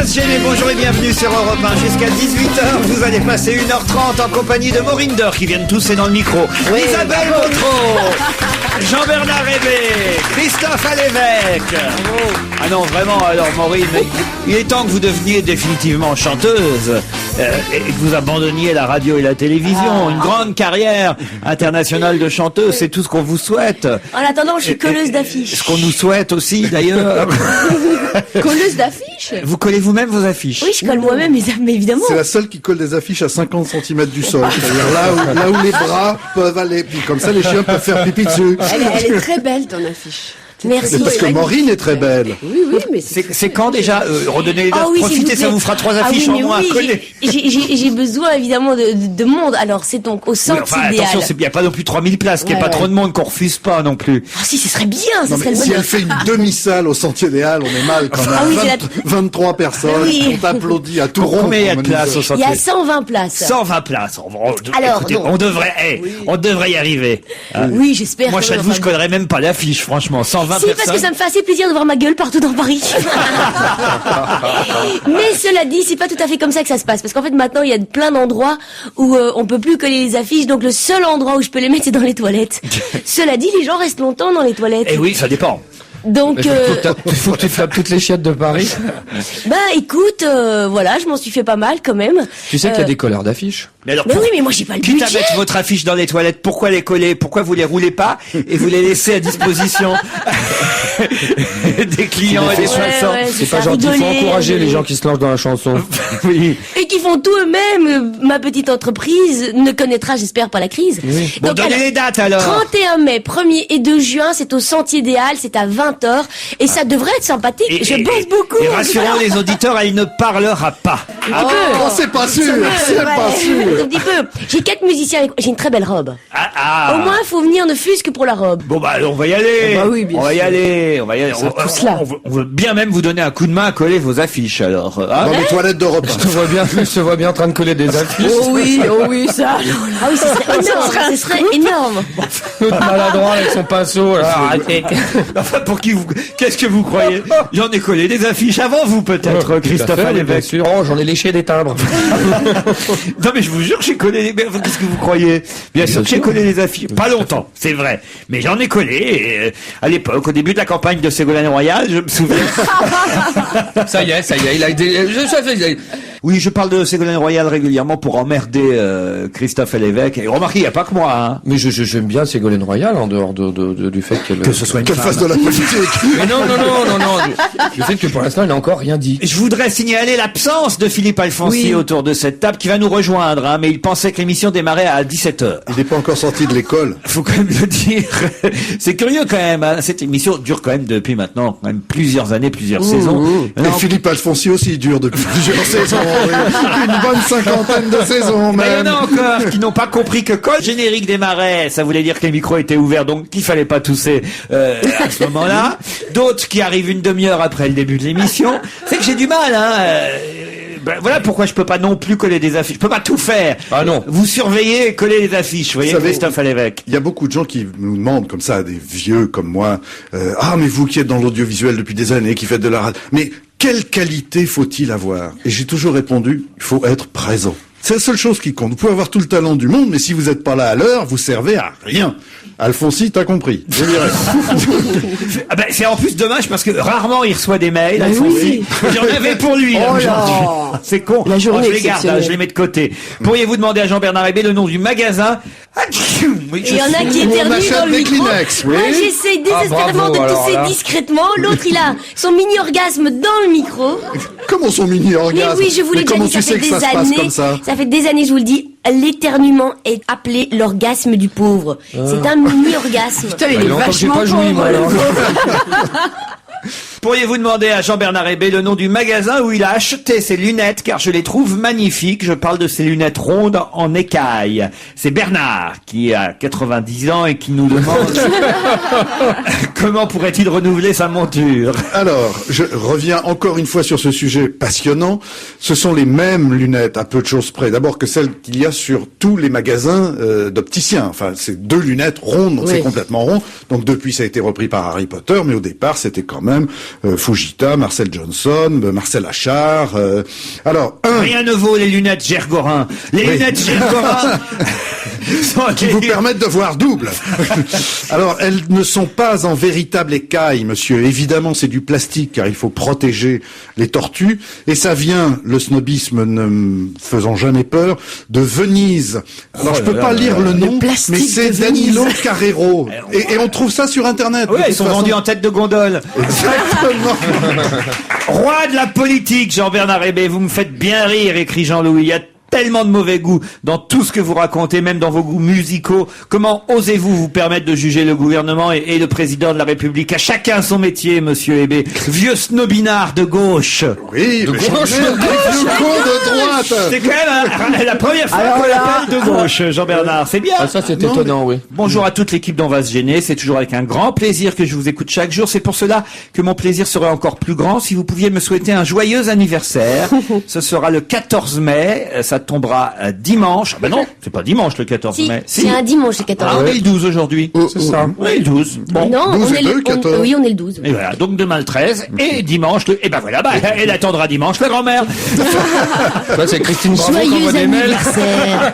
pas se gêner, bonjour et bienvenue sur Europe 1. Jusqu'à 18h, vous allez passer 1h30 en compagnie de Morinder qui viennent tousser dans le micro. Oui, Isabelle Vautreau, Jean-Bernard Hébé, Christophe Alévêque. Ah non, vraiment, alors Maureen, il est temps que vous deveniez définitivement chanteuse et que vous abandonniez la radio et la télévision. Une grande carrière internationale de chanteuse, c'est tout ce qu'on vous souhaite. En attendant, je suis colleuse d'affiches. Ce qu'on nous souhaite aussi, d'ailleurs. Colleuse d'affiches? Vous collez vous-même vos affiches? Oui, je colle moi-même, mais évidemment. C'est la seule qui colle des affiches à 50 cm du sol. C'est-à-dire là où les bras peuvent aller. Puis comme ça, les chiens peuvent faire pipi dessus. Elle est très belle, ton affiche. Merci. Parce que Maureen est très belle. Oui, mais c'est quand déjà redonnez-les, profitez, ça vous fera 3 affiches en moins à coller. J'ai besoin évidemment de monde. Alors c'est donc au centre idéal. Attention, il n'y a pas non plus 3000 places, qu'il n'y ait pas trop de monde, qu'on refuse pas non plus. Ah si, ce serait bien, ça serait le si elle fait une demi-salle au Sentier des Halles, on est mal quand même. 23 personnes, on t'applaudit à tout rond. Combien il y a de places au Sentier? Il y a 120 places. 120 places. Alors, écoutez, on devrait y arriver. Oui, j'espère. Moi, je ne collerais même pas l'affiche, franchement. 120 si, personnes. parce que ça me fait assez plaisir de voir ma gueule partout dans Paris. Mais cela dit, c'est pas tout à fait comme ça que ça se passe. Parce qu'en fait, maintenant, il y a plein d'endroits où on peut plus coller les affiches. Donc, le seul endroit où je peux les mettre, c'est dans les toilettes. Cela dit, les gens restent longtemps dans les toilettes. Eh oui, ça dépend. Donc, il faut que tu te tapes toutes les chiottes de Paris. Bah, écoute, voilà, je m'en suis fait pas mal quand même. Tu sais qu'il y a des colleurs d'affiches. Mais oui, mais moi j'ai pas le budget. Quitte à mettre votre affiche dans les toilettes, pourquoi les coller? Pourquoi vous les roulez pas et vous les laissez à disposition des clients et des passants? C'est pas gentil, il faut encourager les gens qui se lancent dans la chanson. Oui. Et qui font tout eux-mêmes. Ma petite entreprise ne connaîtra, j'espère, pas la crise. Oui. Bon, donnez les dates alors. 31 mai, 1er et 2 juin, c'est au Sentier des Halles, c'est à 20h. Et ça devrait être sympathique. Je bosse beaucoup. Et rassurons les auditeurs, elle ne parlera pas. C'est pas sûr, c'est pas sûr. Un petit peu. J'ai 4 musiciens avec... J'ai une très belle robe. Au moins, il faut venir ne fût-ce que pour la robe. Bon bah on va y aller. Oui, bien on va y sûr. aller. On veut bien même vous donner un coup de main à coller vos affiches alors. Dans les toilettes d'Europe. Je te vois bien en train de coller des affiches. Oh oui, ça. Ah oui, ce serait énorme. Ce serait énorme. L'autre maladroit avec son pinceau. Là. Arrêtez. Enfin qu'est-ce que vous croyez? J'en ai collé des affiches avant vous peut-être, Christophe Bien Alévêque. sûr. Oh, j'en ai léché des timbres. Non mais je vous jure, j'ai collé. Qu'est-ce que vous croyez? Bien sûr que j'ai collé les affiches. Pas longtemps, c'est vrai. Mais j'en ai collé. Et, à l'époque, au début de la campagne de Ségolène Royal, je me souviens. Ça y est, il a été... Oui, je parle de Ségolène Royal régulièrement pour emmerder Christophe Alévêque. Et remarquez, il n'y a pas que moi. Hein. Mais j'aime bien Ségolène Royal en dehors du fait qu'elle... Que ce soit une Qu'elle femme. fasse de la politique. Mais non. Le fait que pour l'instant, il n'a encore rien dit. Je voudrais signaler l'absence de Philippe Alfonsi autour de cette table qui va nous rejoindre, hein, mais il pensait que l'émission démarrait à 17h. Il n'est pas encore sorti de l'école. Faut quand même le dire. C'est curieux quand même, hein. Cette émission dure quand même depuis maintenant quand même plusieurs années, plusieurs saisons. Et Philippe Alfonsi aussi dure depuis plusieurs saisons. Oui. Une bonne 50aine de saisons Mais il y en même. a encore qui n'ont pas compris que quand le générique démarrait, ça voulait dire que les micros étaient ouverts, donc qu'il fallait pas tousser à ce moment-là. D'autres qui arrivent une demi-heure après le début de l'émission. C'est que j'ai du mal, hein. Voilà pourquoi je peux pas non plus coller des affiches. Je peux pas tout faire. Ah non. Vous surveillez et coller les affiches, vous voyez, savez, Christophe Alévêque. Il y a beaucoup de gens qui nous demandent comme ça, des vieux comme moi, mais vous qui êtes dans l'audiovisuel depuis des années, qui faites de la radio, mais quelle qualité faut-il avoir? Et j'ai toujours répondu, il faut être présent. C'est la seule chose qui compte. Vous pouvez avoir tout le talent du monde, mais si vous n'êtes pas là à l'heure, vous servez à rien. Alfonsi, t'as compris. Je dirais. C'est en plus dommage parce que rarement il reçoit des mails. Alfonsi. J'en avais pour lui là, aujourd'hui. C'est con. La journée Je les garde, je les mets de côté. Pourriez-vous demander à Jean-Bernard Hébé le nom du magasin? Il y en a qui éternuent achète dans le des micro. Kleenex, oui. Moi, j'essaye désespérément bravo, de tousser alors là. discrètement. L'autre, il a son mini-orgasme dans le micro. Comment son Mais mini-orgasme? oui, je vous l'ai déjà comment dit, tu ça sais fait que des ça se passe années. comme ça? Ça fait des années, je vous le dis. L'éternuement est appelé l'orgasme du pauvre. C'est un mini-orgasme. Putain, il est Il est encore que j'ai vachement pas joui, moi, alors. Pourriez-vous demander à Jean-Bernard Hébé le nom du magasin où il a acheté ses lunettes, car je les trouve magnifiques. Je parle de ces lunettes rondes en écaille. C'est Bernard qui a 90 ans et qui nous demande comment pourrait-il renouveler sa monture. Alors, je reviens encore une fois sur ce sujet passionnant. Ce sont les mêmes lunettes, à peu de choses près. D'abord que celles qu'il y a sur tous les magasins d'opticiens. Enfin, c'est deux lunettes rondes, donc Oui. c'est complètement rond. Donc depuis, ça a été repris par Harry Potter, mais au départ, c'était quand même Fujita, Marcel Johnson, Marcel Achard. Alors, Rien ne vaut les lunettes Gergorin. Les lunettes Gergorin qui vous permettent de voir double. Alors, elles ne sont pas en véritable écaille, monsieur. Évidemment, c'est du plastique, car il faut protéger les tortues. Et ça vient, le snobisme ne me faisant jamais peur, de Venise. Alors, je peux pas lire le nom, mais c'est Danilo Carrero. Et on trouve ça sur Internet. Ouais, ils sont vendus en tête de gondole. Exactement. Roi de la politique, Jean-Bernard Hébé, vous me faites bien rire, écrit Jean-Louis. Il y a tellement de mauvais goût dans tout ce que vous racontez, même dans vos goûts musicaux. Comment osez-vous vous permettre de juger le gouvernement et le président de la République? À chacun son métier, monsieur Hébé. Vieux snobinard de gauche. Oui, mais le con de droite. C'est quand même la première fois qu'on l'appelle de gauche, Jean-Bernard. C'est bien. Ah, ça, c'est étonnant, oui. Bonjour à toute l'équipe d'On va se gêner. C'est toujours avec un grand plaisir que je vous écoute chaque jour. C'est pour cela que mon plaisir serait encore plus grand si vous pouviez me souhaiter un joyeux anniversaire. Ce sera le 14 mai. Ça tombera dimanche. Ah ben non, c'est pas dimanche le 14 mai. C'est un dimanche le 14 Ah, mai. on est le 12 aujourd'hui. C'est ça. On est le 12. Bon. Non, 12 on est et 2, 14. oui, on est le 12. Et voilà, donc demain le 13 et dimanche le... Et ben voilà, elle attendra dimanche la grand-mère. Là, c'est Christine Bravo qui envoie Joyeux des mails. anniversaire.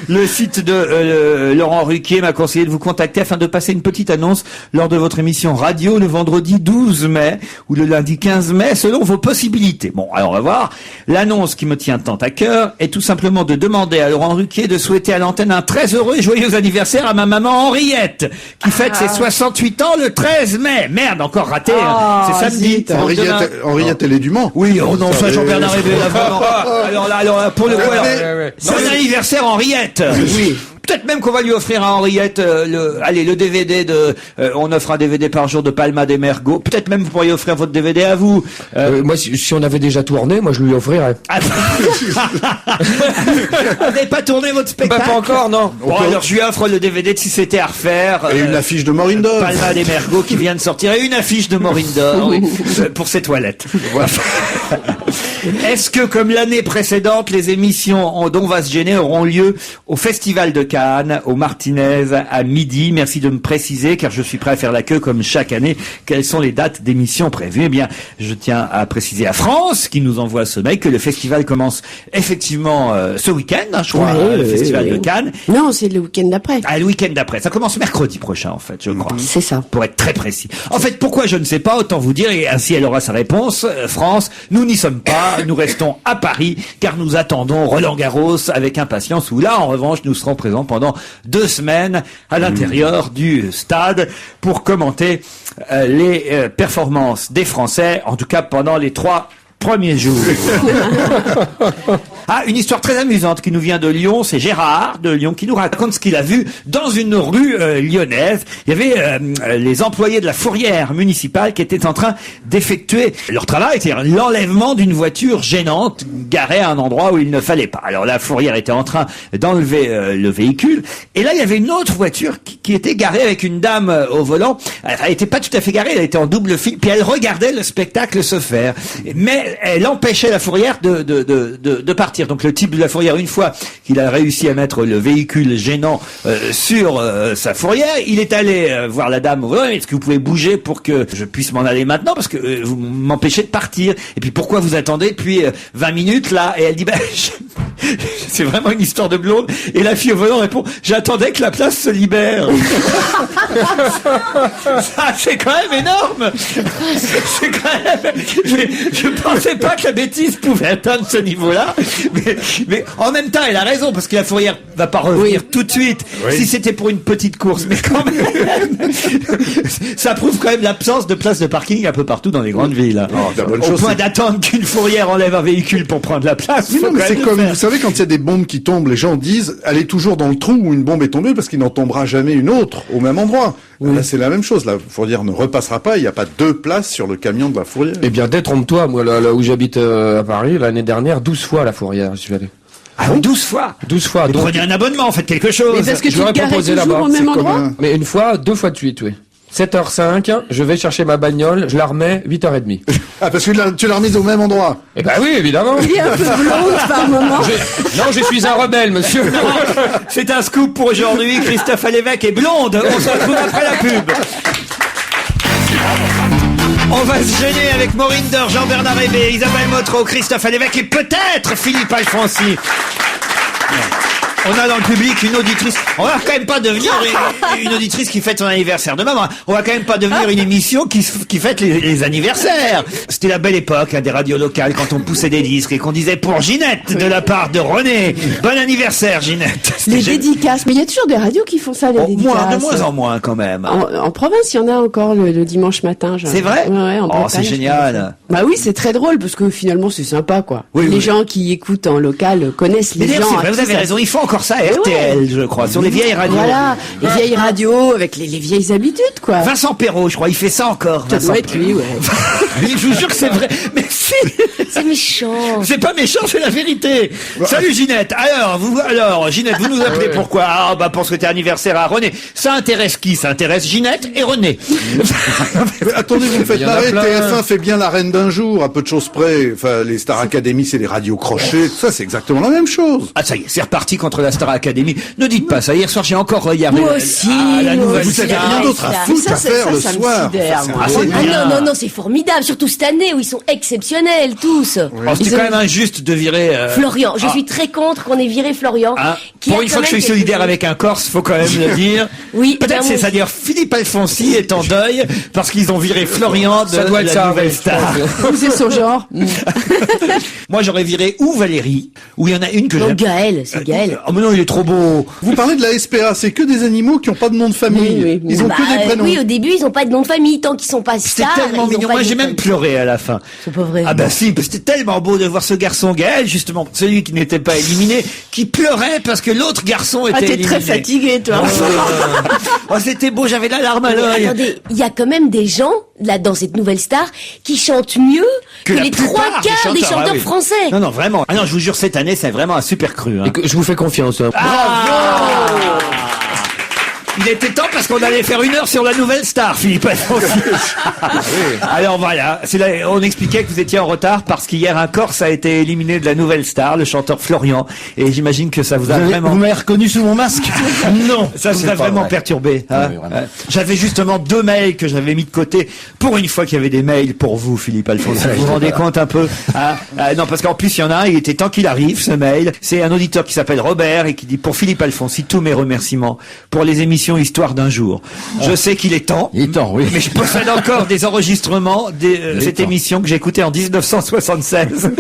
Le site de Laurent Ruquier m'a conseillé de vous contacter afin de passer une petite annonce lors de votre émission radio le vendredi 12 mai ou le lundi 15 mai selon vos possibilités. Bon, alors on va voir. L'annonce qui me tient tant à cœur est tout simplement de demander à Laurent Ruquier de souhaiter à l'antenne un très heureux et joyeux anniversaire à ma maman Henriette qui fête ses 68 ans le 13 mai. Merde, encore raté. C'est samedi. Donc demain- Henriette, elle est du Mans. Oui, oh non, ça Jean-Bernard Hébé, là, vraiment. Alors là, pour le coup, alors, ouais. bon anniversaire Henriette. Oui. Peut-être même qu'on va lui offrir à Henriette le DVD de on offre un DVD par jour de Palma des Mergo. Peut-être même vous pourriez offrir votre DVD à vous. Moi, si on avait déjà tourné, moi, je lui offrirais. Vous n'avez pas tourné votre spectacle? Pas encore, non. Bon, alors je lui offre le DVD de Si c'était à refaire. Et une affiche de Maureen Dove. Palma des Mergo qui vient de sortir et une affiche de Maureen Dove pour ses toilettes. Voilà. Est-ce que, comme l'année précédente, les émissions dont on va se gêner auront lieu au Festival de Cannes, au Martinez, à midi? Merci de me préciser, car je suis prêt à faire la queue comme chaque année. Quelles sont les dates d'émissions prévues? Eh bien, je tiens à préciser à France, qui nous envoie ce mail, que le festival commence effectivement ce week-end, je crois, le Festival de Cannes. Non, c'est le week-end d'après. Ah, le week-end d'après. Ça commence mercredi prochain, en fait, je crois. C'est ça. Pour être très précis. En fait, pourquoi je ne sais pas, autant vous dire, et ainsi elle aura sa réponse, France, nous n'y sommes pas, nous restons à Paris, car nous attendons Roland Garros avec impatience, où là, en revanche, nous serons présents pendant 2 semaines à l'intérieur du stade pour commenter les performances des Français, en tout cas pendant les 3 premiers jours. Ah, une histoire très amusante qui nous vient de Lyon, c'est Gérard de Lyon qui nous raconte ce qu'il a vu dans une rue lyonnaise. Il y avait les employés de la fourrière municipale qui étaient en train d'effectuer leur travail, c'est-à-dire l'enlèvement d'une voiture gênante garée à un endroit où il ne fallait pas. Alors la fourrière était en train d'enlever le véhicule, et là il y avait une autre voiture qui était garée avec une dame au volant. Elle était pas tout à fait garée, elle était en double file, puis elle regardait le spectacle se faire. Mais elle empêchait la fourrière de partir. Donc le type de la fourrière, une fois qu'il a réussi à mettre le véhicule gênant sur sa fourrière, il est allé voir la dame. Est-ce que vous pouvez bouger pour que je puisse m'en aller maintenant, parce que vous m'empêchez de partir. Et puis pourquoi vous attendez depuis 20 minutes là? Et elle dit c'est vraiment une histoire de blonde. Et la fille au volant répond: j'attendais que la place se libère. Ça, c'est quand même énorme. C'est quand même. Je pensais pas que la bêtise pouvait atteindre ce niveau-là. Mais en même temps, elle a raison, parce que la fourrière va pas revenir tout de suite. Oui. Si c'était pour une petite course, mais quand même, ça prouve quand même l'absence de places de parking un peu partout dans les grandes villes. Au point d'attendre qu'une fourrière enlève un véhicule pour prendre la place. Oui, non, mais c'est comme, vous savez, quand il y a des bombes qui tombent, les gens disent, elle est toujours dans le trou où une bombe est tombée, parce qu'il n'en tombera jamais une autre au même endroit. Oui. Là, c'est la même chose. La fourrière ne repassera pas. Il n'y a pas 2 places sur le camion de la fourrière. Eh bien, détrompe-toi. Moi, là où j'habite à Paris, l'année dernière, 12 fois la fourrière, je suis allé. Ah oui, 12 fois. 12 fois. Donc, prenez un abonnement, faites quelque chose. Mais parce que je tu te garais toujours au même endroit. Mais une fois, 2 fois de suite, oui. 7h05, je vais chercher ma bagnole, je la remets, 8h30. Ah, parce que tu l'as remise au même endroit. Eh ben oui, évidemment. Il est un peu blonde par moment. Non, je suis un rebelle, monsieur. Non, c'est un scoop pour aujourd'hui. Christophe Alévèque est blonde. On se retrouve après la pub. On va se gêner avec Morinder, Jean-Bernard Hébé, Isabelle Motro, Christophe Alévèque et peut-être Philippe Alfonsi. On a dans le public une auditrice. On va quand même pas devenir une auditrice qui fête son anniversaire demain. On va quand même pas devenir une émission qui fête les anniversaires. C'était la belle époque des radios locales quand on poussait des disques et qu'on disait pour Ginette de la part de René. Bon anniversaire Ginette. Les dédicaces. Mais il y a toujours des radios qui font ça, les dédicaces. De moins en moins quand même. En province, il y en a encore le dimanche matin. C'est vrai? Ouais, en Bretagne, c'est génial. Bah oui, c'est très drôle parce que finalement c'est sympa quoi. Oui, les gens qui écoutent en local connaissent les gens. C'est vrai, vous avez raison, il faut encore ça à RTL, je crois, sur les vieilles radios. Voilà, les vieilles radios avec les vieilles habitudes quoi. Vincent Perrault, je crois, il fait ça encore. Ça doit être lui, ouais. Je vous jure que c'est vrai. Mais si. C'est méchant. C'est pas méchant, c'est la vérité. Salut Ginette. Alors Ginette, vous nous appelez pourquoi? Ah bah pour souhaiter anniversaire à René. Ça intéresse qui? Ça intéresse Ginette et René. Mais attendez, vous me faites Il y en a marrer. plein. TF1 fait bien la reine d'un jour, à peu de choses près. Enfin, les Star Academy, c'est les radios crochets. Ça, c'est exactement la même chose. Ah ça y est, c'est reparti contre la Star Academy. Ne dites pas ça. Hier soir, j'ai encore regardé Moi aussi, la nouvelle Vous avez Star. rien d'autre à foutre à faire le ça me soir. sidère, moi. c'est bien. Non, c'est formidable, surtout cette année où ils sont exceptionnels tous. Oh, c'était quand même injuste de virer Florian, je suis très contre qu'on ait viré Florian. qui pour a une quand fois que je même suis solidaire quelque avec un Corse, faut quand même le dire. Oui, Peut-être ben moi c'est-à-dire Philippe Alfonsi est en deuil parce qu'ils ont viré Florian de Ça doit être la ça, nouvelle ouais, je Star. pense. C'est son genre. Moi, j'aurais viré ou Valérie, ou il y en a une que Non, j'aime. Gaël, c'est Gaël. Oh mais non, il est trop beau. Vous parlez de la SPA, c'est que des animaux qui ont pas de nom de famille. Oui. Ils ont que des prénoms. Oui, au début, ils ont pas de nom de famille, tant qu'ils sont pas C'était stars. tellement ils ont mignon. pas Moi, de j'ai nom de même famille. pleuré à la fin. C'est pas vrai. Ah bah si, parce que c'était tellement beau de voir ce garçon Gaël, justement, celui qui n'était pas éliminé, qui pleurait parce que l'autre garçon était Ah, t'es éliminé. très fatigué, toi. Oh, c'était beau, j'avais la larme à Mais l'œil. attendez, il y a quand même des gens, là, dans cette nouvelle star, qui chantent mieux que la les plupart trois quarts des chanteurs ah oui. français. Non, vraiment. Ah non, je vous jure, cette année, c'est vraiment un super cru. Hein. Et que je vous fais confiance. Hein. Il était temps parce qu'on allait faire 1 heure sur la nouvelle star, Philippe Alfonsi. Alors voilà, on expliquait que vous étiez en retard parce qu'hier un Corse a été éliminé de la nouvelle star, le chanteur Florian, et j'imagine que ça vous a vraiment... Vous m'avez reconnu sous mon masque? Non, ça vous a vraiment perturbé. Hein. Oui, vraiment. J'avais justement 2 mails que j'avais mis de côté pour une fois qu'il y avait des mails pour vous, Philippe Alfonsi. Vous vous rendez compte un peu non, parce qu'en plus il y en a un, il était temps qu'il arrive ce mail. C'est un auditeur qui s'appelle Robert et qui dit pour Philippe Alfonsi tous mes remerciements pour les émissions Histoire d'un jour. Je sais qu'il est temps. Il est temps, oui. Mais je possède encore des enregistrements de cette émission que j'ai écoutée en 1976.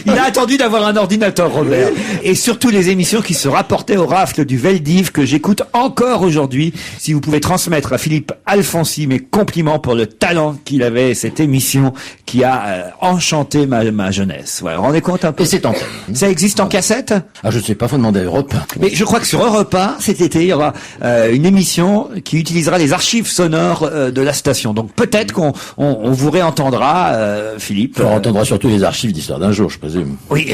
Il a attendu d'avoir un ordinateur, Robert. Et surtout les émissions qui se rapportaient au rafle du Veldiv que j'écoute encore aujourd'hui. Si vous pouvez transmettre à Philippe Alfonsi mes compliments pour le talent qu'il avait, cette émission qui a enchanté ma jeunesse. Voilà, vous vous rendez compte un peu? Et c'est en thème. Ça existe en cassette? Ah, je sais pas, faut demander à Europe. Mais je crois que sur Europe 1, cet été, il y aura une émission qui utilisera les archives sonores de la station. Donc peut-être qu'on vous réentendra, Philippe. On entendra surtout les archives d'Histoire d'un jour, je présume. Oui,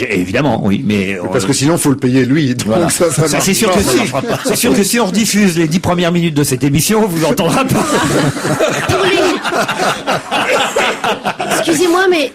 évidemment, oui. Mais Parce que sinon, faut le payer lui. Donc Voilà. ça ça, marche c'est sûr pas. que si. C'est sûr que si on rediffuse les 10 premières minutes de cette émission, on vous entendra pas. Excusez-moi, mais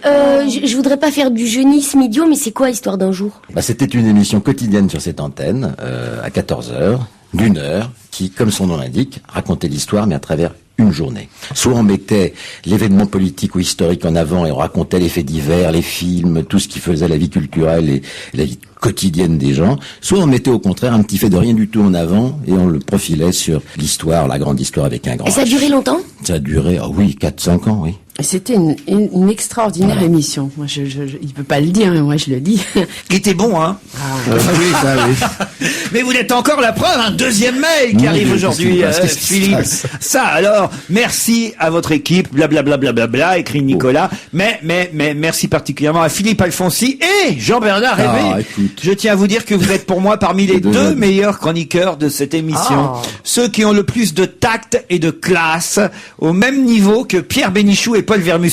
je voudrais pas faire du jeunisme idiot, mais c'est quoi Histoire d'un jour? Bah, c'était une émission quotidienne sur cette antenne, à 14h, d'1 heure, qui, comme son nom l'indique, racontait l'histoire, mais à travers une journée. Soit on mettait l'événement politique ou historique en avant et on racontait les faits divers, les films, tout ce qui faisait la vie culturelle et la vie quotidienne des gens, soit on mettait au contraire un petit fait de rien du tout en avant et on le profilait sur l'histoire, la grande histoire avec un grand Et ça a H. duré longtemps? Ça a duré, oui, 4-5 ans, oui. C'était une extraordinaire émission. Moi, il peut pas le dire, mais moi je le dis. Il était bon, hein. Oui, ça, oui. Mais vous êtes encore la preuve, un deuxième mail qui Oui, arrive qu'est-ce aujourd'hui, qui se passe, qu'est-ce qui se Philippe. passe Ça, alors, merci à votre équipe, blablabla, bla, écrit Nicolas. Mais merci particulièrement à Philippe Alfonsi et Jean-Bernard Ah, Hébé. écoute. Je tiens à vous dire que vous êtes pour moi parmi les De 2 même. meilleurs chroniqueurs de cette émission. Ceux qui ont le plus de tact et de classe, au même niveau que Pierre Bénichou et Paul Paul Vermus.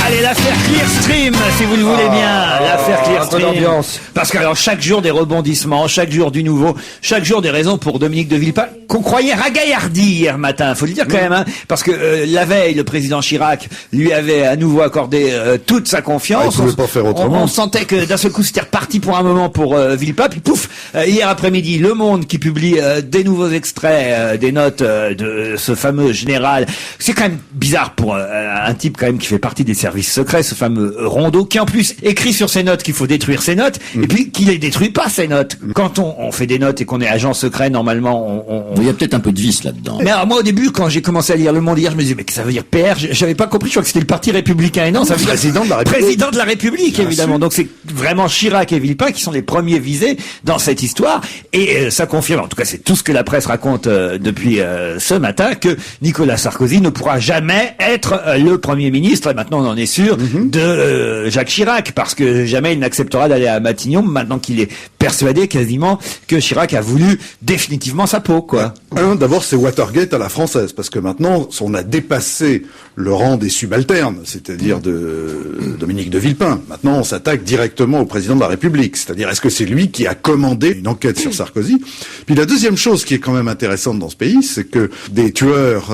Allez, l'affaire Clearstream, si vous le voulez bien. L'affaire Clearstream. Un peu d'ambiance. Parce que alors, chaque jour des rebondissements, chaque jour du nouveau, chaque jour des raisons pour Dominique de Villepin, qu'on croyait ragaillardi hier matin. Faut le dire quand même, hein, parce que la veille, le président Chirac lui avait à nouveau accordé toute sa confiance. Il pouvait pas faire autrement. On sentait que d'un seul coup c'était reparti pour un moment pour Villepin. Puis pouf, hier après-midi, Le Monde qui publie des nouveaux extraits des notes de ce fameux général. C'est quand même bizarre pour un type quand même qui fait partie des services secrets, ce fameux Rondeau, qui en plus écrit sur ses notes qu'il faut détruire ses notes, et puis qu'il les détruit pas ses notes. Quand on fait des notes et qu'on est agent secret, normalement, Il y a peut-être un peu de vice là-dedans. Mais alors, moi, au début, quand j'ai commencé à lire Le Monde hier, je me disais, mais que ça veut dire PR? J'avais pas compris, je crois que c'était le Parti Républicain. Et non, ça veut dire Président de la République. Président de la République, évidemment. Donc c'est vraiment Chirac et Villepin qui sont les premiers visés dans cette histoire. Et ça confirme, en tout cas c'est tout ce que la presse raconte depuis ce matin, que Nicolas Sarkozy ne pourra jamais être le Premier ministre, et maintenant on en est sûr, de Jacques Chirac, parce que jamais il n'acceptera d'aller à Matignon, maintenant qu'il est persuadé quasiment que Chirac a voulu définitivement sa peau, quoi. D'abord, c'est Watergate à la française, parce que maintenant, on a dépassé le rang des subalternes, c'est-à-dire de Dominique de Villepin. Maintenant, on s'attaque directement au président de la République, c'est-à-dire est-ce que c'est lui qui a commandé une enquête sur Sarkozy? Puis la deuxième chose qui est quand même intéressante dans ce pays, c'est que des tueurs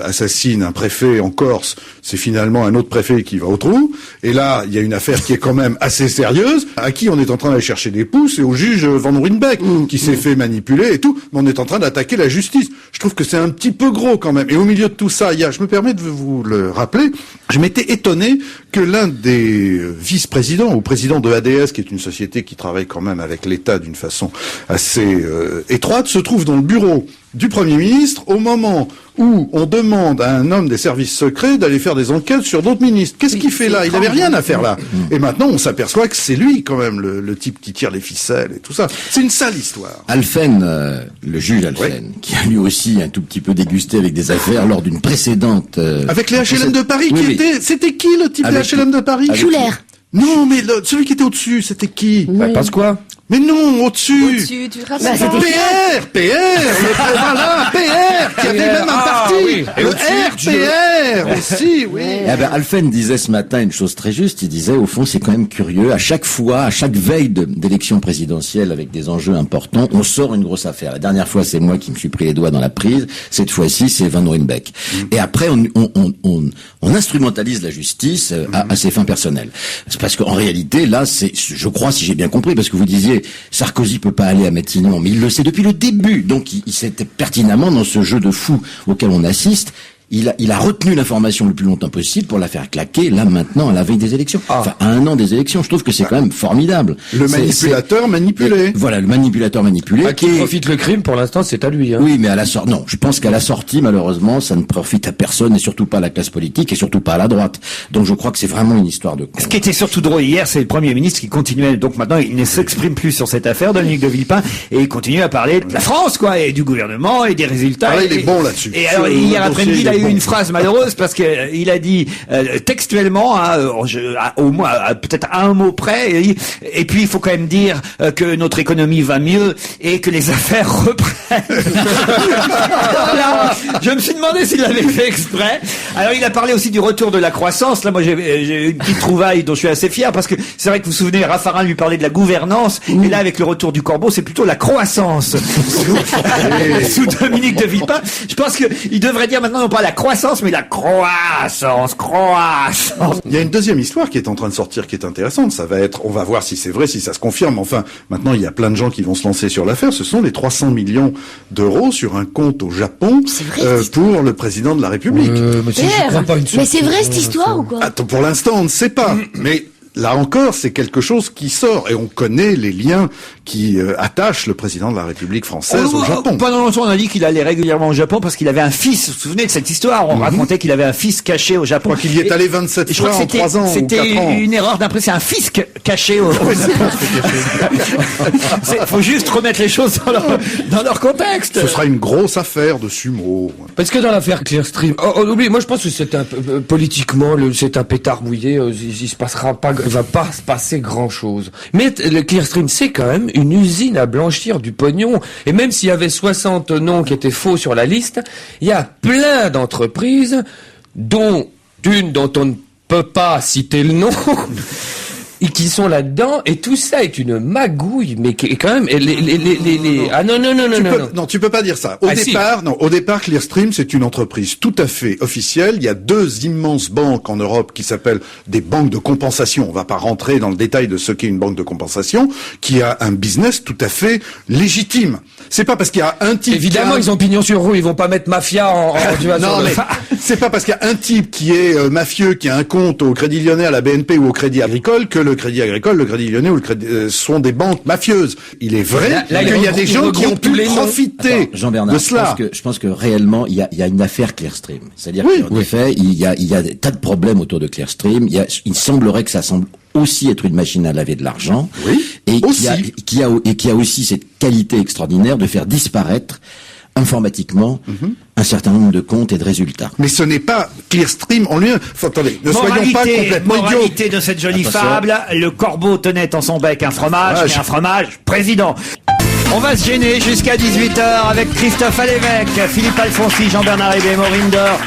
assassinent un préfet en Corse, c'est finalement un autre préfet qui va au trou. Et là, il y a une affaire qui est quand même assez sérieuse, à qui on est en train d'aller chercher des pouces, et au juge Van Ruynbeck, qui s'est fait manipuler et tout, mais on est en train d'attaquer la justice. Je trouve que c'est un petit peu gros quand même. Et au milieu de tout ça, je me permets de vous le rappeler, je m'étais étonné que l'un des vice-présidents ou présidents de ADS, qui est une société qui travaille quand même avec l'État d'une façon assez étroite, se trouve dans le bureau du Premier ministre au moment où on demande à un homme des services secrets d'aller faire des enquêtes sur d'autres ministres. Qu'est-ce qu'il fait là? Il n'avait rien à faire là. Et maintenant, on s'aperçoit que c'est lui quand même le type qui tire les ficelles et tout ça. C'est une sale histoire. Alphen, le juge Alphen, qui a lui aussi un tout petit peu dégusté avec des affaires lors d'une précédente... avec les HLM de Paris, Oui, oui. C'était qui le type Avec- des HLM de Paris? Schuller. Non, mais celui qui était au-dessus, c'était qui? Bah, passe quoi? Mais non, au-dessus. Tu te Bah, rappelles c'était Voilà, PR, qui avait même un parti. oui. Et Le au-dessus, RPR aussi, oui. Eh ben, Alphen disait ce matin une chose très juste. Il disait, au fond, c'est quand même curieux. À chaque fois, à chaque veille d'élection présidentielle avec des enjeux importants, on sort une grosse affaire. La dernière fois, c'est moi qui me suis pris les doigts dans la prise. Cette fois-ci, c'est Van Ruynbeck. Et après, on instrumentalise la justice à ses fins personnelles. C'est parce qu'en réalité, là, je crois, si j'ai bien compris, parce que vous disiez, Sarkozy peut pas aller à Matignon, mais il le sait depuis le début. Donc, il sait pertinemment dans ce jeu de fou auquel on assiste. Il a retenu l'information le plus longtemps possible pour la faire claquer, là, maintenant, à la veille des élections. Enfin, à un an des élections. Je trouve que c'est quand même formidable. Le manipulateur manipulé. Voilà, le manipulateur manipulé. À qui profite le crime, pour l'instant, c'est à lui. Hein. Oui, mais à la sortie, non. Je pense qu'à la sortie, malheureusement, ça ne profite à personne, et surtout pas à la classe politique, et surtout pas à la droite. Donc je crois que c'est vraiment une histoire de con. Ce qui était surtout drôle hier, c'est le Premier ministre qui continuait, donc maintenant il ne s'exprime plus sur cette affaire, Dominique de Villepin, et il continue à parler de la France, quoi, et du gouvernement, et des résultats. Ah, il est bon là-dessus. Et alors, Sur hier le après-midi, dossier, il a il est eu bon. une phrase malheureuse, parce que il a dit textuellement, au moins peut-être à un mot près, et puis il faut quand même dire que notre économie va mieux, et que les affaires reprennent. Là, je me suis demandé s'il l'avait fait exprès. Alors il a parlé aussi du retour de la croissance. Là, moi j'ai eu une petite trouvaille dont je suis assez fier, parce que c'est vrai que vous vous souvenez, Raffarin lui parlait de la gouvernance, et là avec le retour du corbeau, c'est plutôt la croissance sous Dominique de Villepin. Je pense qu'il devrait dire maintenant non pas la croissance, mais la croissance. Il y a une deuxième histoire qui est en train de sortir, qui est intéressante. On va voir si c'est vrai, si ça se confirme. Enfin, maintenant, il y a plein de gens qui vont se lancer sur l'affaire. Ce sont les 300 millions d'euros sur un compte au Japon pour le président de la République. Mais c'est vrai cette histoire ou quoi? Attends, pour l'instant, on ne sait pas. Mais là encore, c'est quelque chose qui sort. Et on connaît les liens qui attachent le président de la République française au Japon. Pendant longtemps, on a dit qu'il allait régulièrement au Japon parce qu'il avait un fils. Vous vous souvenez de cette histoire? On racontait qu'il avait un fils caché au Japon. Je crois qu'il y est allé 27 fois en 3 ans ou 4 ans. C'était une erreur d'impression. C'est un fisc caché au faut juste remettre les choses dans leur contexte. Ce sera une grosse affaire de sumo. Parce que dans l'affaire Clearstream, oublie, moi je pense que c'est politiquement, c'est un pétard mouillé, il se passera pas, va pas se passer grand chose. Mais le Clearstream, c'est quand même une usine à blanchir du pognon. Et même s'il y avait 60 noms qui étaient faux sur la liste, il y a plein d'entreprises dont on ne peut pas citer le nom, et qui sont là-dedans, et tout ça est une magouille, mais qui est quand même, ah non. Non, tu peux pas dire ça. Si. Au départ, Clearstream, c'est une entreprise tout à fait officielle. Il y a 2 immenses banques en Europe qui s'appellent des banques de compensation. On va pas rentrer dans le détail de ce qu'est une banque de compensation, qui a un business tout à fait légitime. C'est pas parce qu'il y a un type. Évidemment, ils ont pignon sur rue, ils vont pas mettre mafia non, mais c'est pas parce qu'il y a un type qui est mafieux, qui a un compte au Crédit Lyonnais, à la BNP ou au Crédit Agricole, que le Crédit Agricole, le Crédit Lyonnais ou le Crédit, sont des banques mafieuses. Il est vrai qu'il y a des gens qui ont pu profiter Jean-Bernard, de cela. Je pense que réellement, il y a une affaire Clearstream. C'est-à-dire qu'en effet, il y a des tas de problèmes autour de Clearstream. Il semblerait que ça semble aussi être une machine à laver de l'argent. Oui, et aussi. qui a aussi cette qualité extraordinaire de faire disparaître informatiquement un certain nombre de comptes et de résultats. Mais ce n'est pas Clearstream en lui-même. Attendez, ne soyons pas complètement idiots. Moralité de cette jolie fable, le corbeau tenait en son bec un fromage, mais un fromage président. On va se gêner jusqu'à 18h avec Christophe Alévèque, Philippe Alfonsi, Jean-Bernard Hébé, Maureen Dor,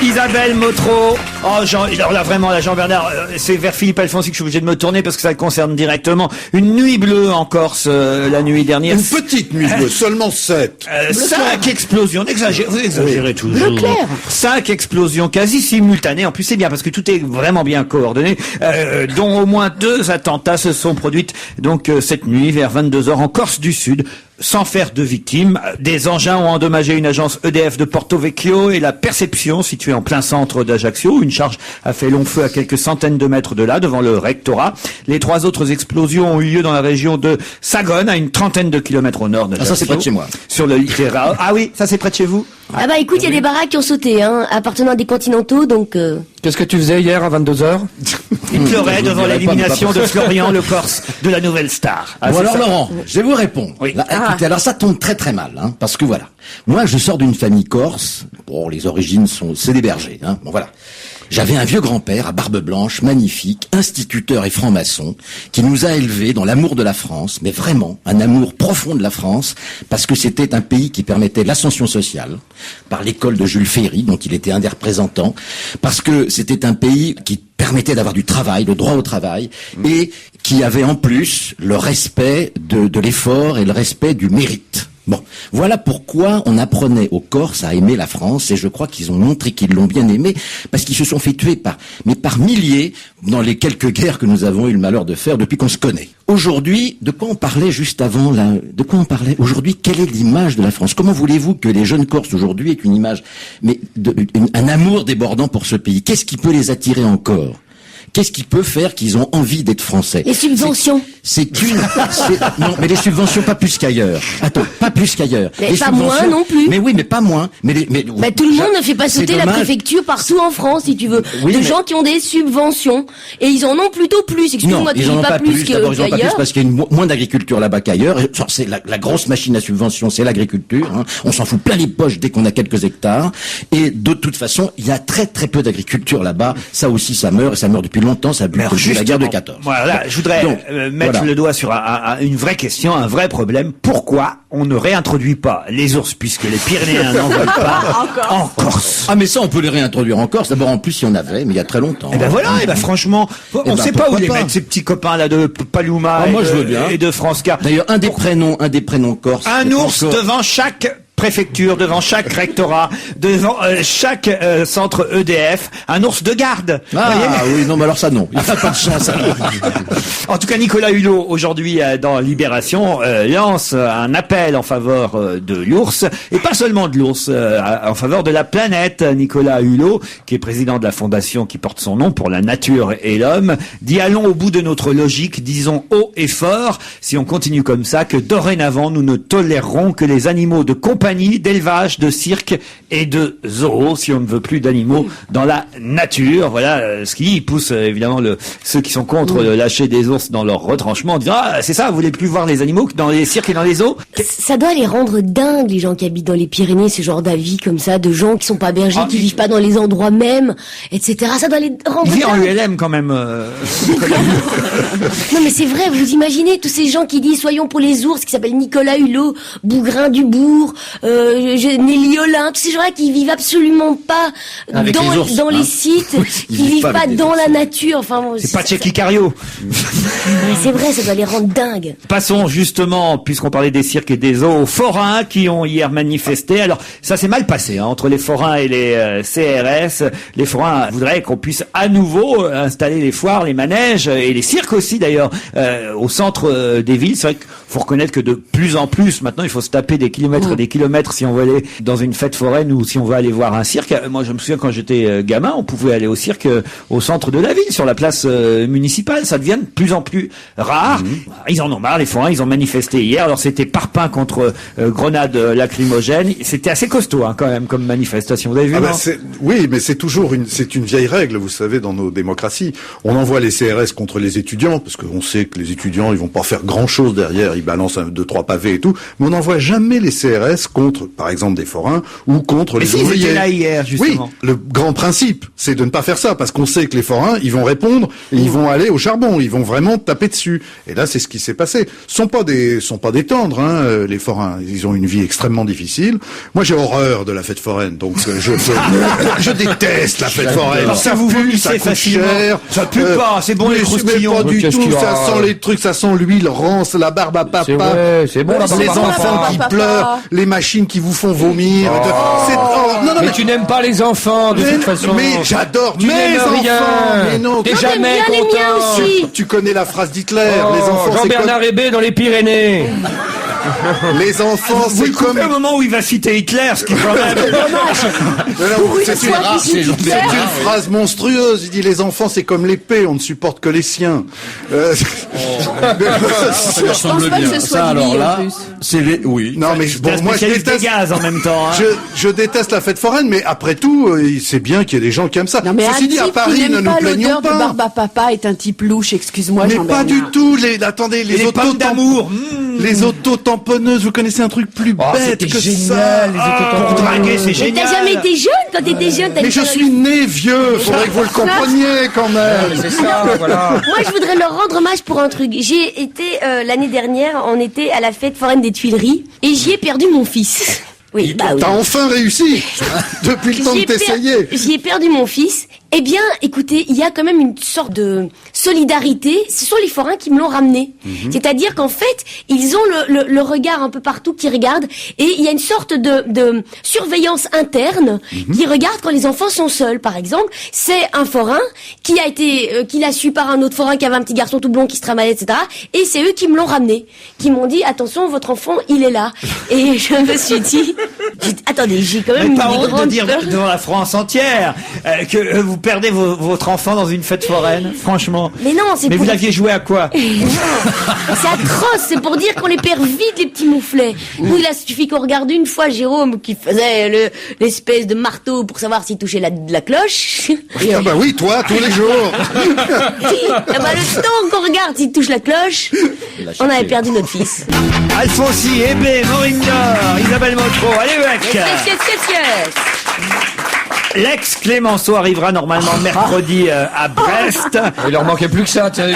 Isabelle Motro. Oh, alors là, vraiment, là, Jean-Bernard, c'est vers Philippe Alfonsi que je suis obligé de me tourner parce que ça le concerne directement. Une nuit bleue en Corse, la nuit dernière. Une petite nuit bleue, seulement 7. 5 explosions, vous exagérez toujours. Bleu clair. 5 explosions quasi simultanées. En plus, c'est bien parce que tout est vraiment bien coordonné, dont au moins 2 attentats se sont produits donc cette nuit vers 22h en Corse du Sud. Sans faire de victimes, des engins ont endommagé une agence EDF de Porto Vecchio et la Perception, située en plein centre d'Ajaccio. Une charge a fait long feu à quelques centaines de mètres de là, devant le rectorat. Les 3 autres explosions ont eu lieu dans la région de Sagone, à une trentaine de kilomètres au nord d'Ajaccio. Ça, c'est près de chez moi. Sur le littoral. Ah oui, ça c'est près de chez vous? Ah bah écoute, il y a des baraques qui ont sauté, appartenant à des continentaux, donc... Qu'est-ce que tu faisais hier à 22h? Il pleurait devant l'élimination de Florian Le Corse de la Nouvelle Star. Ah, Bon c'est alors ça. Laurent, je vais vous répondre. Oui. Là, écoutez, alors ça tombe très très mal, parce que voilà. Moi, je sors d'une famille corse. Bon, les origines c'est des bergers, Bon voilà. J'avais un vieux grand-père à barbe blanche, magnifique, instituteur et franc-maçon, qui nous a élevés dans l'amour de la France, mais vraiment un amour profond de la France, parce que c'était un pays qui permettait l'ascension sociale, par l'école de Jules Ferry, dont il était un des représentants, parce que c'était un pays qui permettait d'avoir du travail, le droit au travail, et qui avait en plus le respect de l'effort et le respect du mérite. Bon, voilà pourquoi on apprenait aux Corses à aimer la France, et je crois qu'ils ont montré qu'ils l'ont bien aimé, parce qu'ils se sont fait tuer par milliers dans les quelques guerres que nous avons eu le malheur de faire depuis qu'on se connaît. Aujourd'hui, de quoi on parlait juste avant là? De quoi on parlait aujourd'hui? Quelle est l'image de la France? Comment voulez-vous que les jeunes Corses aujourd'hui aient une image, mais un amour débordant pour ce pays? Qu'est-ce qui peut les attirer encore? Qu'est-ce qui peut faire qu'ils ont envie d'être français? Les subventions. Non, mais les subventions pas plus qu'ailleurs. Attends, pas plus qu'ailleurs. Mais Les pas moins non plus. Mais oui, mais pas moins. Bah, tout le monde ne fait pas sauter la préfecture partout en France, si tu veux. Gens qui ont des subventions. Et ils en ont plutôt plus. Excuse-moi, tu dis pas plus D'abord, ils en ont pas plus qu'ailleurs. parce qu'il y a moins d'agriculture là-bas qu'ailleurs. C'est la grosse machine à subvention, c'est l'agriculture. On s'en fout plein les poches dès qu'on a quelques hectares. Et de toute façon, il y a très très peu d'agriculture là-bas. Ça aussi, ça meurt, et ça meurt depuis longtemps. Ça a bu depuis la guerre de 14. Voilà, je voudrais mettre le doigt sur une vraie question, un vrai problème. Pourquoi on ne réintroduit pas les ours, puisque les Pyrénéens n'en veulent pas, en Corse? Ah mais ça, on peut les réintroduire en Corse. D'abord, en plus, il y en avait, mais il y a très longtemps. Et ben voilà, franchement, on sait pas où les mettre, ces petits copains là de Paluma et de France 4. D'ailleurs, un des prénoms corse. Un ours devant chaque préfecture, devant chaque rectorat, devant chaque centre EDF, un ours de garde. Ah oui, non, mais alors ça non, il n'y a pas de chance. En tout cas, Nicolas Hulot, aujourd'hui dans Libération, lance un appel en faveur de l'ours, et pas seulement de l'ours, en faveur de la planète. Nicolas Hulot, qui est président de la fondation qui porte son nom pour la nature et l'homme, dit: allons au bout de notre logique, disons haut et fort, si on continue comme ça, que dorénavant nous ne tolérerons que les animaux de compagnie, d'élevage, de cirque et de zoo, si on ne veut plus d'animaux dans la nature. Voilà ce qui pousse évidemment ceux qui sont contre lâcher des ours dans leur retranchement, en disant: ah, c'est ça, vous voulez plus voir les animaux que dans les cirques et dans les zoos? Ça doit les rendre dingues, les gens qui habitent dans les Pyrénées, ce genre d'avis comme ça, de gens qui sont pas bergers, qui vivent pas dans les endroits mêmes, etc. Ça doit les rendre Il vit en dingues. ULM quand même. Non mais c'est vrai, vous imaginez tous ces gens qui disent soyons pour les ours, qui s'appellent Nicolas Hulot, Bougrain Dubourg, Nelly Olin, tous ces gens-là qui vivent absolument pas Avec dans les ours, dans les hein. sites, ils qui vivent vivent pas pas avec des dans ours. la nature. Enfin, bon, C'est pas Tchéky Cario. Ouais, c'est vrai, ça doit les rendre dingues. Passons justement, puisqu'on parlait des cirques et des zoos, aux forains qui ont hier manifesté. Alors, ça s'est mal passé entre les forains et les CRS. Les forains voudraient qu'on puisse à nouveau installer les foires, les manèges et les cirques aussi d'ailleurs au centre des villes. C'est vrai qu'il faut reconnaître que de plus en plus, maintenant, il faut se taper des kilomètres et des kilomètres si on veut aller dans une fête foraine ou si on veut aller voir un cirque. Moi, je me souviens quand j'étais gamin, on pouvait aller au cirque au centre de la ville, sur la place municipale. Ça devient de plus en plus rare. Ils en ont marre, les forains, ils ont manifesté hier. Alors c'était parpaing contre grenades lacrymogènes. C'était assez costaud quand même comme manifestation. Vous avez vu non Oui, mais c'est toujours une vieille règle, vous savez, dans nos démocraties. On envoie les CRS contre les étudiants, parce qu'on sait que les étudiants, ils vont pas faire grand chose derrière, ils balancent 2-3 pavés et tout, mais on n'envoie jamais les CRS contre, par exemple, des forains, ou contre Mais les si, ils ouvriers. étaient là hier, justement. Oui, le grand principe, c'est de ne pas faire ça, parce qu'on sait que les forains, ils vont répondre, et ils vont aller au charbon, ils vont vraiment taper dessus. Et là, c'est ce qui s'est passé. Ce sont pas des tendres, les forains. Ils ont une vie extrêmement difficile. Moi, j'ai horreur de la fête foraine, donc je déteste la fête foraine. Parce que vous pue, vomissez ça coûte facilement. cher. Ça pue pas, c'est bon les mais croustillons. pas du Qu'est-ce tout, qu'il y ça aura sent les trucs, ça sent l'huile rance, la barbe à papa. C'est vrai, c'est bon, la barbe les à papa. enfants qui Papa. pleurent, les machines qui vous font vomir. Non, Mais tu n'aimes pas les enfants, de toute façon. mais j'adore Tu mes n'aimes enfants. rien. Mais non, T'es quand- J'aime jamais bien les content. miens aussi. tu connais la phrase d'Hitler. Oh, Les enfants, c'est Jean-Bernard Hébé dans les Pyrénées. comme... Les enfants, Vous c'est le coupez comme... au moment où il va citer Hitler, ce qui est quand même... C'est une, c'est une phrase monstrueuse. Il dit les enfants c'est comme l'épée, on ne supporte que les siens. Ça me semble pense pas que bien. ce soit Ça, lui, alors en là, plus. c'est les... Oui. Non mais C'est un bon, moi je spécialiste des déteste. gaz en même temps. Je déteste la fête foraine, mais après tout, c'est bien qu'il y ait des gens qui aiment ça. Non mais un Ceci dit, type à Paris, qui ne n'aime nous pas plaignons l'odeur de pas. barbe à papa est un type louche, excuse-moi Mais Jean-Bernard. pas du tout. Attendez, Et les pommes d'amour. Les auto-tamponneuses, vous connaissez un truc plus Oh, bête c'était que génial, ça. les Pour draguer, c'est Mais génial. t'as jamais été jeune quand t'étais jeune? t'as Mais une je connerie. suis né vieux, faudrait que vous le compreniez quand même. C'est ça, voilà. Moi, je voudrais leur rendre hommage pour un truc. J'ai été l'année dernière, on était à la fête foraine des Tuileries et j'y ai perdu mon fils. Oui, bah oui. T'as enfin réussi depuis le temps de t'essayer. J'y ai perdu mon fils. Eh bien, écoutez, il y a quand même une sorte de solidarité. Ce sont les forains qui me l'ont ramené. C'est-à-dire qu'en fait, ils ont le regard un peu partout qui regarde et il y a une sorte de surveillance interne qui regarde quand les enfants sont seuls. Par exemple, c'est un forain qui a été, qui l'a su par un autre forain qui avait un petit garçon tout blond qui se travaillait, etc. Et c'est eux qui me l'ont ramené, qui m'ont dit attention, votre enfant, il est là. Et je me suis dit, attendez, j'ai quand même Mais pas une honte de grande dire peur. devant la France entière que vous perdez votre enfant dans une fête foraine, franchement. Mais non, c'est Mais pour... vous l'aviez joué à quoi? C'est atroce, c'est pour dire qu'on les perd vite, les petits mouflets. Nous, il a suffi qu'on regarde une fois Jérôme qui faisait l'espèce de marteau pour savoir s'il touchait la cloche. Ah bah oui, toi, tous les jours. Et bah, le temps qu'on regarde s'il touche la cloche, on avait perdu notre fils. Alfonsi, Hébé, Maureen Dor, Isabelle Motro, allez mec. Yes. L'ex Clémenceau arrivera normalement mercredi à Brest. Il leur manquait plus que ça, tiens.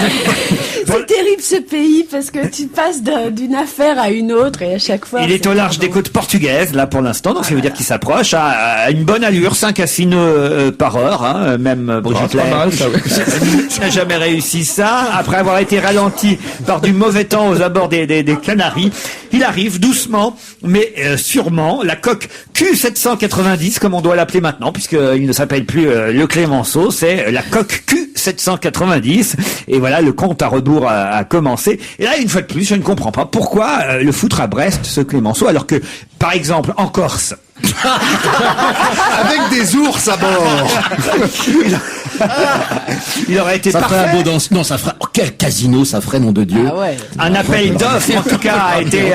C'est terrible ce pays parce que tu passes d'une affaire à une autre et à chaque fois. Il est au large des côtes portugaises, là, pour l'instant, donc ça veut dire qu'il s'approche à une bonne allure, 5 à 6 nœuds par heure, hein, même Brigitte c'est pas Lahaye mal, ça, ouais. n'a jamais réussi ça. Après avoir été ralenti par du mauvais temps aux abords des Canaries, il arrive doucement, mais sûrement, la coque Q790, comme on doit l'appeler maintenant, puisqu'il ne s'appelle plus le Clémenceau, c'est la coque Q790, et voilà, le compte à rebours a commencé. Et là, une fois de plus, je ne comprends pas pourquoi le foutre à Brest, ce Clémenceau, alors que, par exemple, en Corse, Avec des ours à bord. il aurait été Ça ferait un parfait. beau danse. Non, ça ferait... Oh, quel casino ça ferait, nom de Dieu. Ah ouais. Un appel d'offres, en tout cas, a été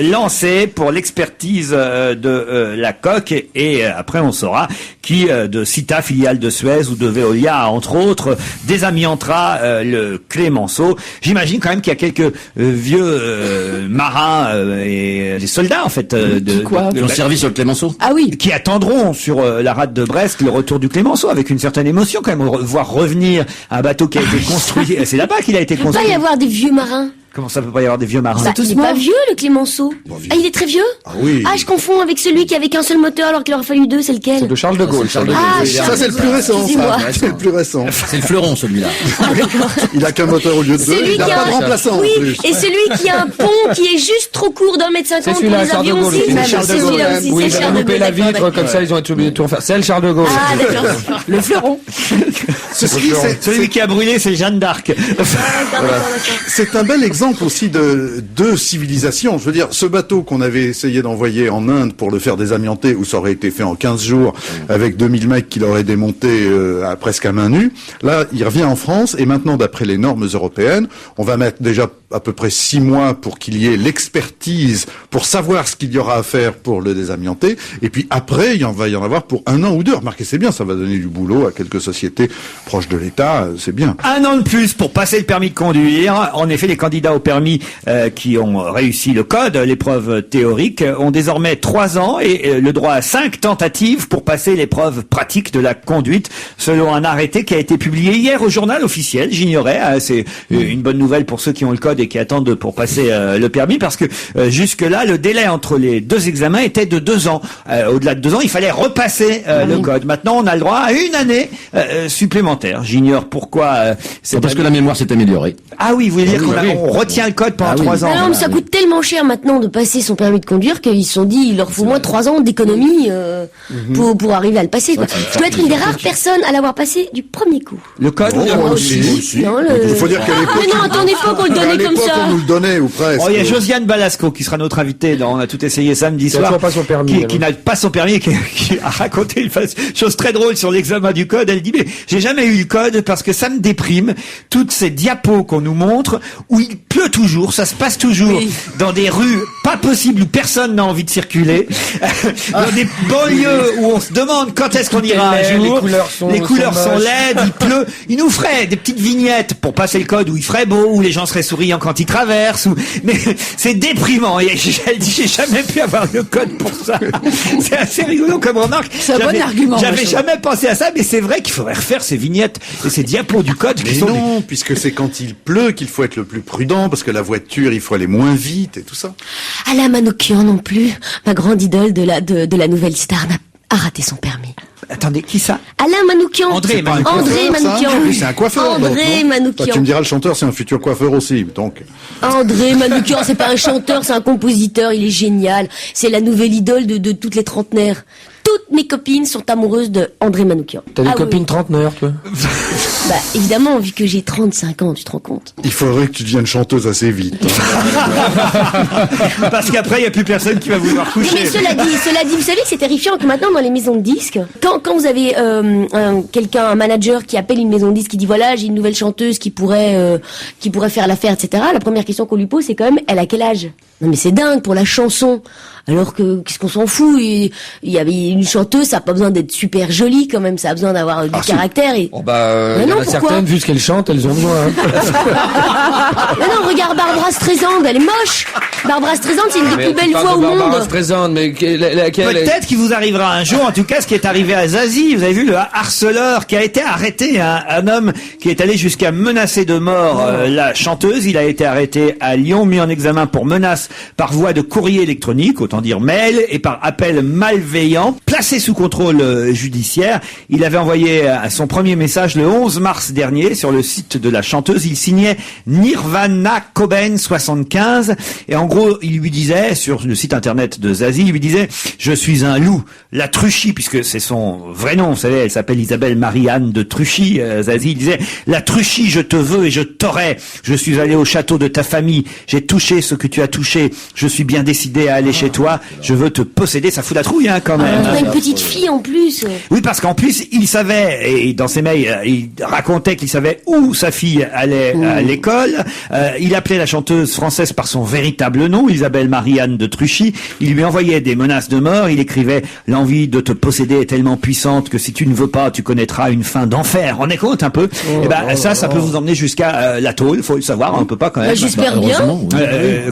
lancé pour l'expertise de la coque et après on saura qui de Cita, filiale de Suez ou de Veolia, entre autres, désamiantera le Clémenceau. J'imagine quand même qu'il y a quelques vieux marins et des soldats en fait Qui ont servi sur le Clémenceau. Ah oui. qui attendront sur la rade de Brest le retour du Clémenceau avec une certaine émotion quand même, voir revenir un bateau qui a été construit. C'est là-bas qu'il a été Il va construit. y avoir des vieux marins. Comment ça peut pas y avoir des vieux marins? Bah, il est pas vieux, le Clémenceau. Ah, il est très vieux? Ah oui. Ah, je confonds avec celui qui avait qu'un seul moteur alors qu'il aurait fallu deux, c'est lequel? C'est de Charles de Gaulle. Ah, Ça, c'est le plus récent, excusez-moi. ça. C'est le plus récent. C'est le fleuron, celui-là. Il a qu'un moteur au lieu de deux. Celui Il n'a qui a pas de remplaçant, en Oui, plus. et celui qui a un pont qui est juste trop court d'1,50 m pour celui-là, les Charles de avions Gaulle. aussi. C'est C'est Charles de Gaulle. celui-là aussi, Oui, c'est il a Charles de loupé Gaulle. la d'accord, vitre, comme ça, ils ont été obligés de tout refaire. C'est le Charles de Gaulle. Ah, d'accord. Le fleuron. Ceci, Celui qui a brûlé, c'est Jeanne d'Arc. c'est un bel exemple aussi de deux civilisations. Je veux dire, ce bateau qu'on avait essayé d'envoyer en Inde pour le faire désamianter, où ça aurait été fait en 15 jours, avec 2000 mecs qu'il aurait démonté presque à main nue, là, il revient en France, et maintenant, d'après les normes européennes, on va mettre déjà à peu près 6 mois pour qu'il y ait l'expertise, pour savoir ce qu'il y aura à faire pour le désamianter, et puis après, il va y en avoir pour 1 an ou 2. Remarquez, c'est bien, ça va donner du boulot à quelques sociétés proches de l'État, c'est bien. 1 an de plus pour passer le permis de conduire. En effet, les candidats au permis qui ont réussi le code, l'épreuve théorique, ont désormais 3 ans et le droit à 5 tentatives pour passer l'épreuve pratique de la conduite, selon un arrêté qui a été publié hier au journal officiel. J'ignorais, c'est une bonne nouvelle pour ceux qui ont le code et qui attendent pour passer le permis, parce que jusque-là, le délai entre les 2 examens était de 2 ans. Au-delà de 2 ans, il fallait repasser le code. Maintenant, on a le droit à 1 année supplémentaire. J'ignore pourquoi. C'est parce que la mémoire s'est améliorée. Ah oui, vous voulez dire qu'on retient le code pendant 3 ans. Non, mais ça coûte tellement cher maintenant de passer son permis de conduire qu'ils se sont dit il leur faut au moins 3 ans d'économie pour arriver à le passer. Quoi. Je dois être une des rares personnes à l'avoir passé du premier coup. Le code. moi aussi. Non, Il faut dire qu'à l'époque, mais non, à ton époque, on le à donnait comme l'époque, ça. on nous le donnait, ou presque. Oh, il y a Josiane Balasco qui sera notre invitée dans On a tout essayé samedi Qui a soir. toujours pas son permis, Qui n'a pas son permis et qui a raconté une chose très drôle sur l'examen du code. Elle dit, mais j'ai jamais eu le code parce que ça me déprime. Toutes ces diapos qu'on nous montre où il pleut toujours, ça se passe toujours dans des rues pas possibles où personne n'a envie de circuler, dans des banlieues où on se demande quand est-ce qu'on ira un jour. Les couleurs sont laides, il pleut. Il nous ferait des petites vignettes pour passer le code où il ferait beau, où les gens seraient souriants quand ils traversent. Mais c'est déprimant. Et elle dit, j'ai jamais pu avoir le code pour ça. C'est assez rigolo comme remarque. C'est un bon argument. J'avais moi, jamais pensé à ça, mais c'est vrai qu'il faudrait refaire ces vignettes et ces diapos du code. Mais non, puisque c'est quand il pleut qu'il faut être le plus prudent, parce que la voiture, il faut aller moins vite et tout ça. Alain Manoukian non plus, ma grande idole de la nouvelle star, a raté son permis. Attendez, qui ça? Alain Manoukian. André Pas un Manoukian. André coiffeur, ça Manoukian. Oui, c'est un coiffeur. donc, André non Manoukian. Bah, tu me diras, le chanteur, c'est un futur coiffeur aussi, donc. André Manoukian, c'est pas un chanteur, c'est un compositeur, il est génial. C'est la nouvelle idole de toutes les trentenaires. Toutes mes copines sont amoureuses de André Manoukian. T'as des Ah oui, copines trentenaires, toi? Bah, évidemment, vu que j'ai 35 ans, tu te rends compte. Il faudrait que tu deviennes chanteuse assez vite. Parce qu'après, il n'y a plus personne qui va vouloir coucher. Mais cela dit, vous savez que c'est terrifiant que maintenant dans les maisons de disques, quand vous avez un manager qui appelle une maison de disques qui dit voilà j'ai une nouvelle chanteuse qui pourrait faire l'affaire, etc. La première question qu'on lui pose c'est quand même elle a quel âge? Non mais c'est dingue pour la chanson. Alors que qu'est-ce qu'on s'en fout? Il y avait une chanteuse, ça a pas besoin d'être super jolie quand même, ça a besoin d'avoir du caractère. Et... Oh bah, Mais il y en non, a pourquoi certaines, vu ce qu'elles chantent, elles ont besoin. Hein. Mais non, regarde Barbra Streisand, elle est moche. Barbra Streisand, c'est une des plus belles voix au monde. Streisand, mais laquelle Peut-être qu'il vous arrivera un jour, en tout cas, ce qui est arrivé à Zazie. Vous avez vu le harceleur qui a été arrêté, un homme qui est allé jusqu'à menacer de mort la chanteuse. Il a été arrêté à Lyon, mis en examen pour menace par voie de courrier électronique, autant dire mail, et par appel malveillant, placé sous contrôle judiciaire. Il avait envoyé son premier message le 11 mars dernier sur le site de la chanteuse. Il signait Nirvana Cobain 75 et en gros il lui disait sur le site internet de Zazie, il lui disait je suis un loup, la Truchy, puisque c'est son vrai nom, vous savez, elle s'appelle Isabelle Marie-Anne de Truchy. Zazie, il disait la Truchy, je te veux et je t'aurai. Je suis allé au château de ta famille, j'ai touché ce que tu as touché, je suis bien décidé à aller chez toi, je veux te posséder. Ça fout la trouille quand même. On a une petite fille en plus. Oui, parce qu'en plus, il savait, et dans ses mails, il racontait qu'il savait où sa fille allait à l'école. Il appelait la chanteuse française par son véritable Lenon, Isabelle Marie-Anne de Truchy. Il lui envoyait des menaces de mort. Il écrivait « L'envie de te posséder est tellement puissante que si tu ne veux pas, tu connaîtras une fin d'enfer. » On est compte un peu. Et ben ça peut vous emmener jusqu'à la tôle. Faut le savoir, on peut pas quand même. J'espère bien.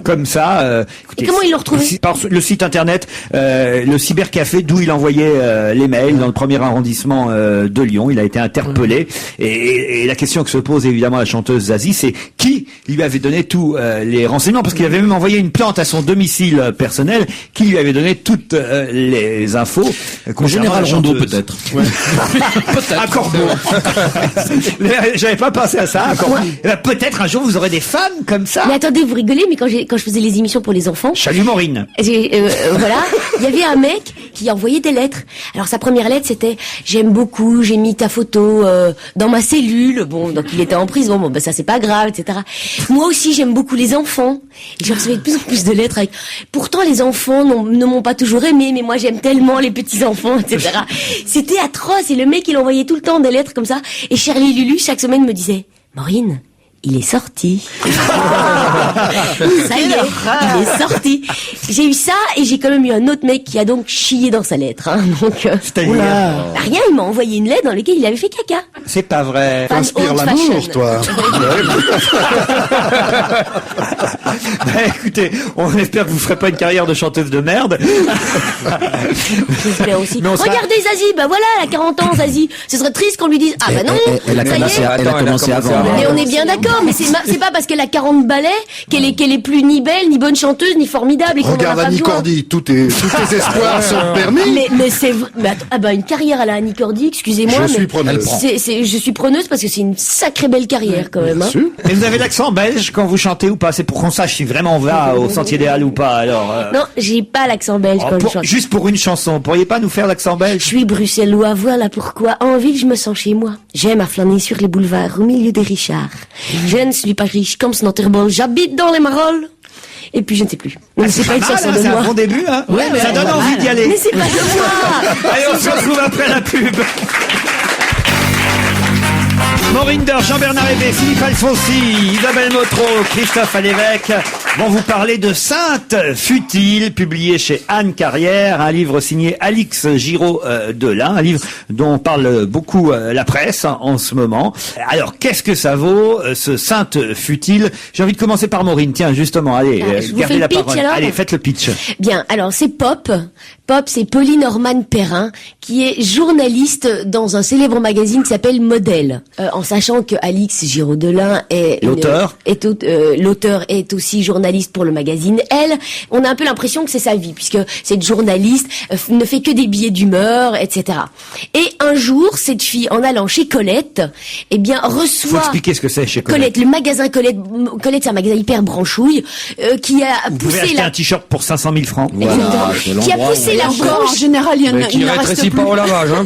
Comme ça. Écoutez, Et comment ils l'ont retrouvé? Par le site internet, le cybercafé d'où il envoyait les mails dans le premier arrondissement de Lyon. Il a été interpellé. Et la question que se pose évidemment la chanteuse Zazie, c'est qui lui avait donné tous les renseignements, parce qu'il avait même envoyé une plante à son domicile personnel qui lui avait donné toutes les infos. Général Rondeau peut-être. Ouais. Un corbeau. J'avais pas pensé à ça. Peut-être un jour vous aurez des fans comme ça. Mais attendez, vous rigolez, mais quand je faisais les émissions pour les enfants, Salut Maureen. voilà, il y avait un mec qui envoyait des lettres. Alors sa première lettre c'était « J'aime beaucoup, j'ai mis ta photo dans ma cellule ». Bon, donc il était en prison, bon ben ça c'est pas grave, etc. Moi aussi j'aime beaucoup les enfants. Et je recevais de plus en plus de lettres avec « Pourtant les enfants ne m'ont pas toujours aimé, mais moi j'aime tellement les petits-enfants, etc. » C'était atroce, et le mec il envoyait tout le temps des lettres comme ça. Et Charlie Lulu chaque semaine me disait « Maureen, il est sorti. » Ça y est, il est sorti. J'ai eu ça, et j'ai quand même eu un autre mec qui a donc chié dans sa lettre. Hein, donc, rien, il m'a envoyé une lettre dans laquelle il avait fait caca. C'est pas vrai. T'inspires l'amour, toi. Écoutez, on espère que vous ferez pas une carrière de chanteuse de merde. J'espère aussi. Regardez Zazie, bah voilà, elle a 40 ans, Zazie. Ce serait triste qu'on lui dise « Ah bah non, Elle a commencé avant. Mais on est bien d'accord, mais c'est pas parce qu'elle a 40 balais qu'elle est plus ni belle, ni bonne chanteuse, ni formidable. Et qu'on Regarde en a pas Annie besoin. Cordy, tous tes espoirs sont permis. Mais c'est vrai. Mais attends, une carrière à la Annie Cordy, excusez-moi, Je mais suis preneuse. je suis preneuse parce que c'est une sacrée belle carrière quand même. Hein. Et vous avez l'accent belge quand vous chantez ou pas? C'est pour qu'on sache si vraiment on va au Sentier des Halles ou pas. Alors. Non, j'ai pas l'accent belge quand je chante. Juste pour une chanson, vous pourriez pas nous faire l'accent Je belge? suis bruxellois, voilà pourquoi. En ville, je me sens chez moi. J'aime à flâner sur les boulevards au milieu des Richards. Je ne suis pas riche comme Snotterball, j'habite dans les Marolles. Et puis je ne sais plus. Mais c'est pas une chanson de c'est un moi. bon début, hein? Ouais, mais ça donne envie d'y aller. Mais c'est pas de moi. Allez, on se retrouve après la pub. Maureen Dor, Jean-Bernard Hébé, Philippe Alfonsi, Isabelle Motro, Christophe Alévèque vont vous parler de Sainte Futile, publié chez Anne Carrière, un livre signé Alix Giraud-Delin, un livre dont parle beaucoup la presse en ce moment. Alors, qu'est-ce que ça vaut, ce Sainte Futile? J'ai envie de commencer par Maureen, tiens, justement, allez, je vous gardez fais la le pitch, parole. alors Allez, faites le pitch. Bien, alors c'est Pop. Pop, c'est Pauline Orman-Perrin, qui est journaliste dans un célèbre magazine qui s'appelle Modèle. En sachant que Alix Giraud-Delin est l'auteur, l'auteur est aussi journaliste pour le magazine Elle. On a un peu l'impression que c'est sa vie, puisque cette journaliste ne fait que des billets d'humeur, etc. Et un jour, cette fille, en allant chez Colette, eh bien reçoit. Faut expliquer ce que c'est chez Colette. Le magasin Colette. Colette, c'est un magasin hyper branchouille qui a Vous pouvez poussé acheter un t-shirt pour 500 000 francs. Voilà, qui a poussé la branche. En général, il y en a, Qui il en reste rétrécit plus. pas au lavage, hein.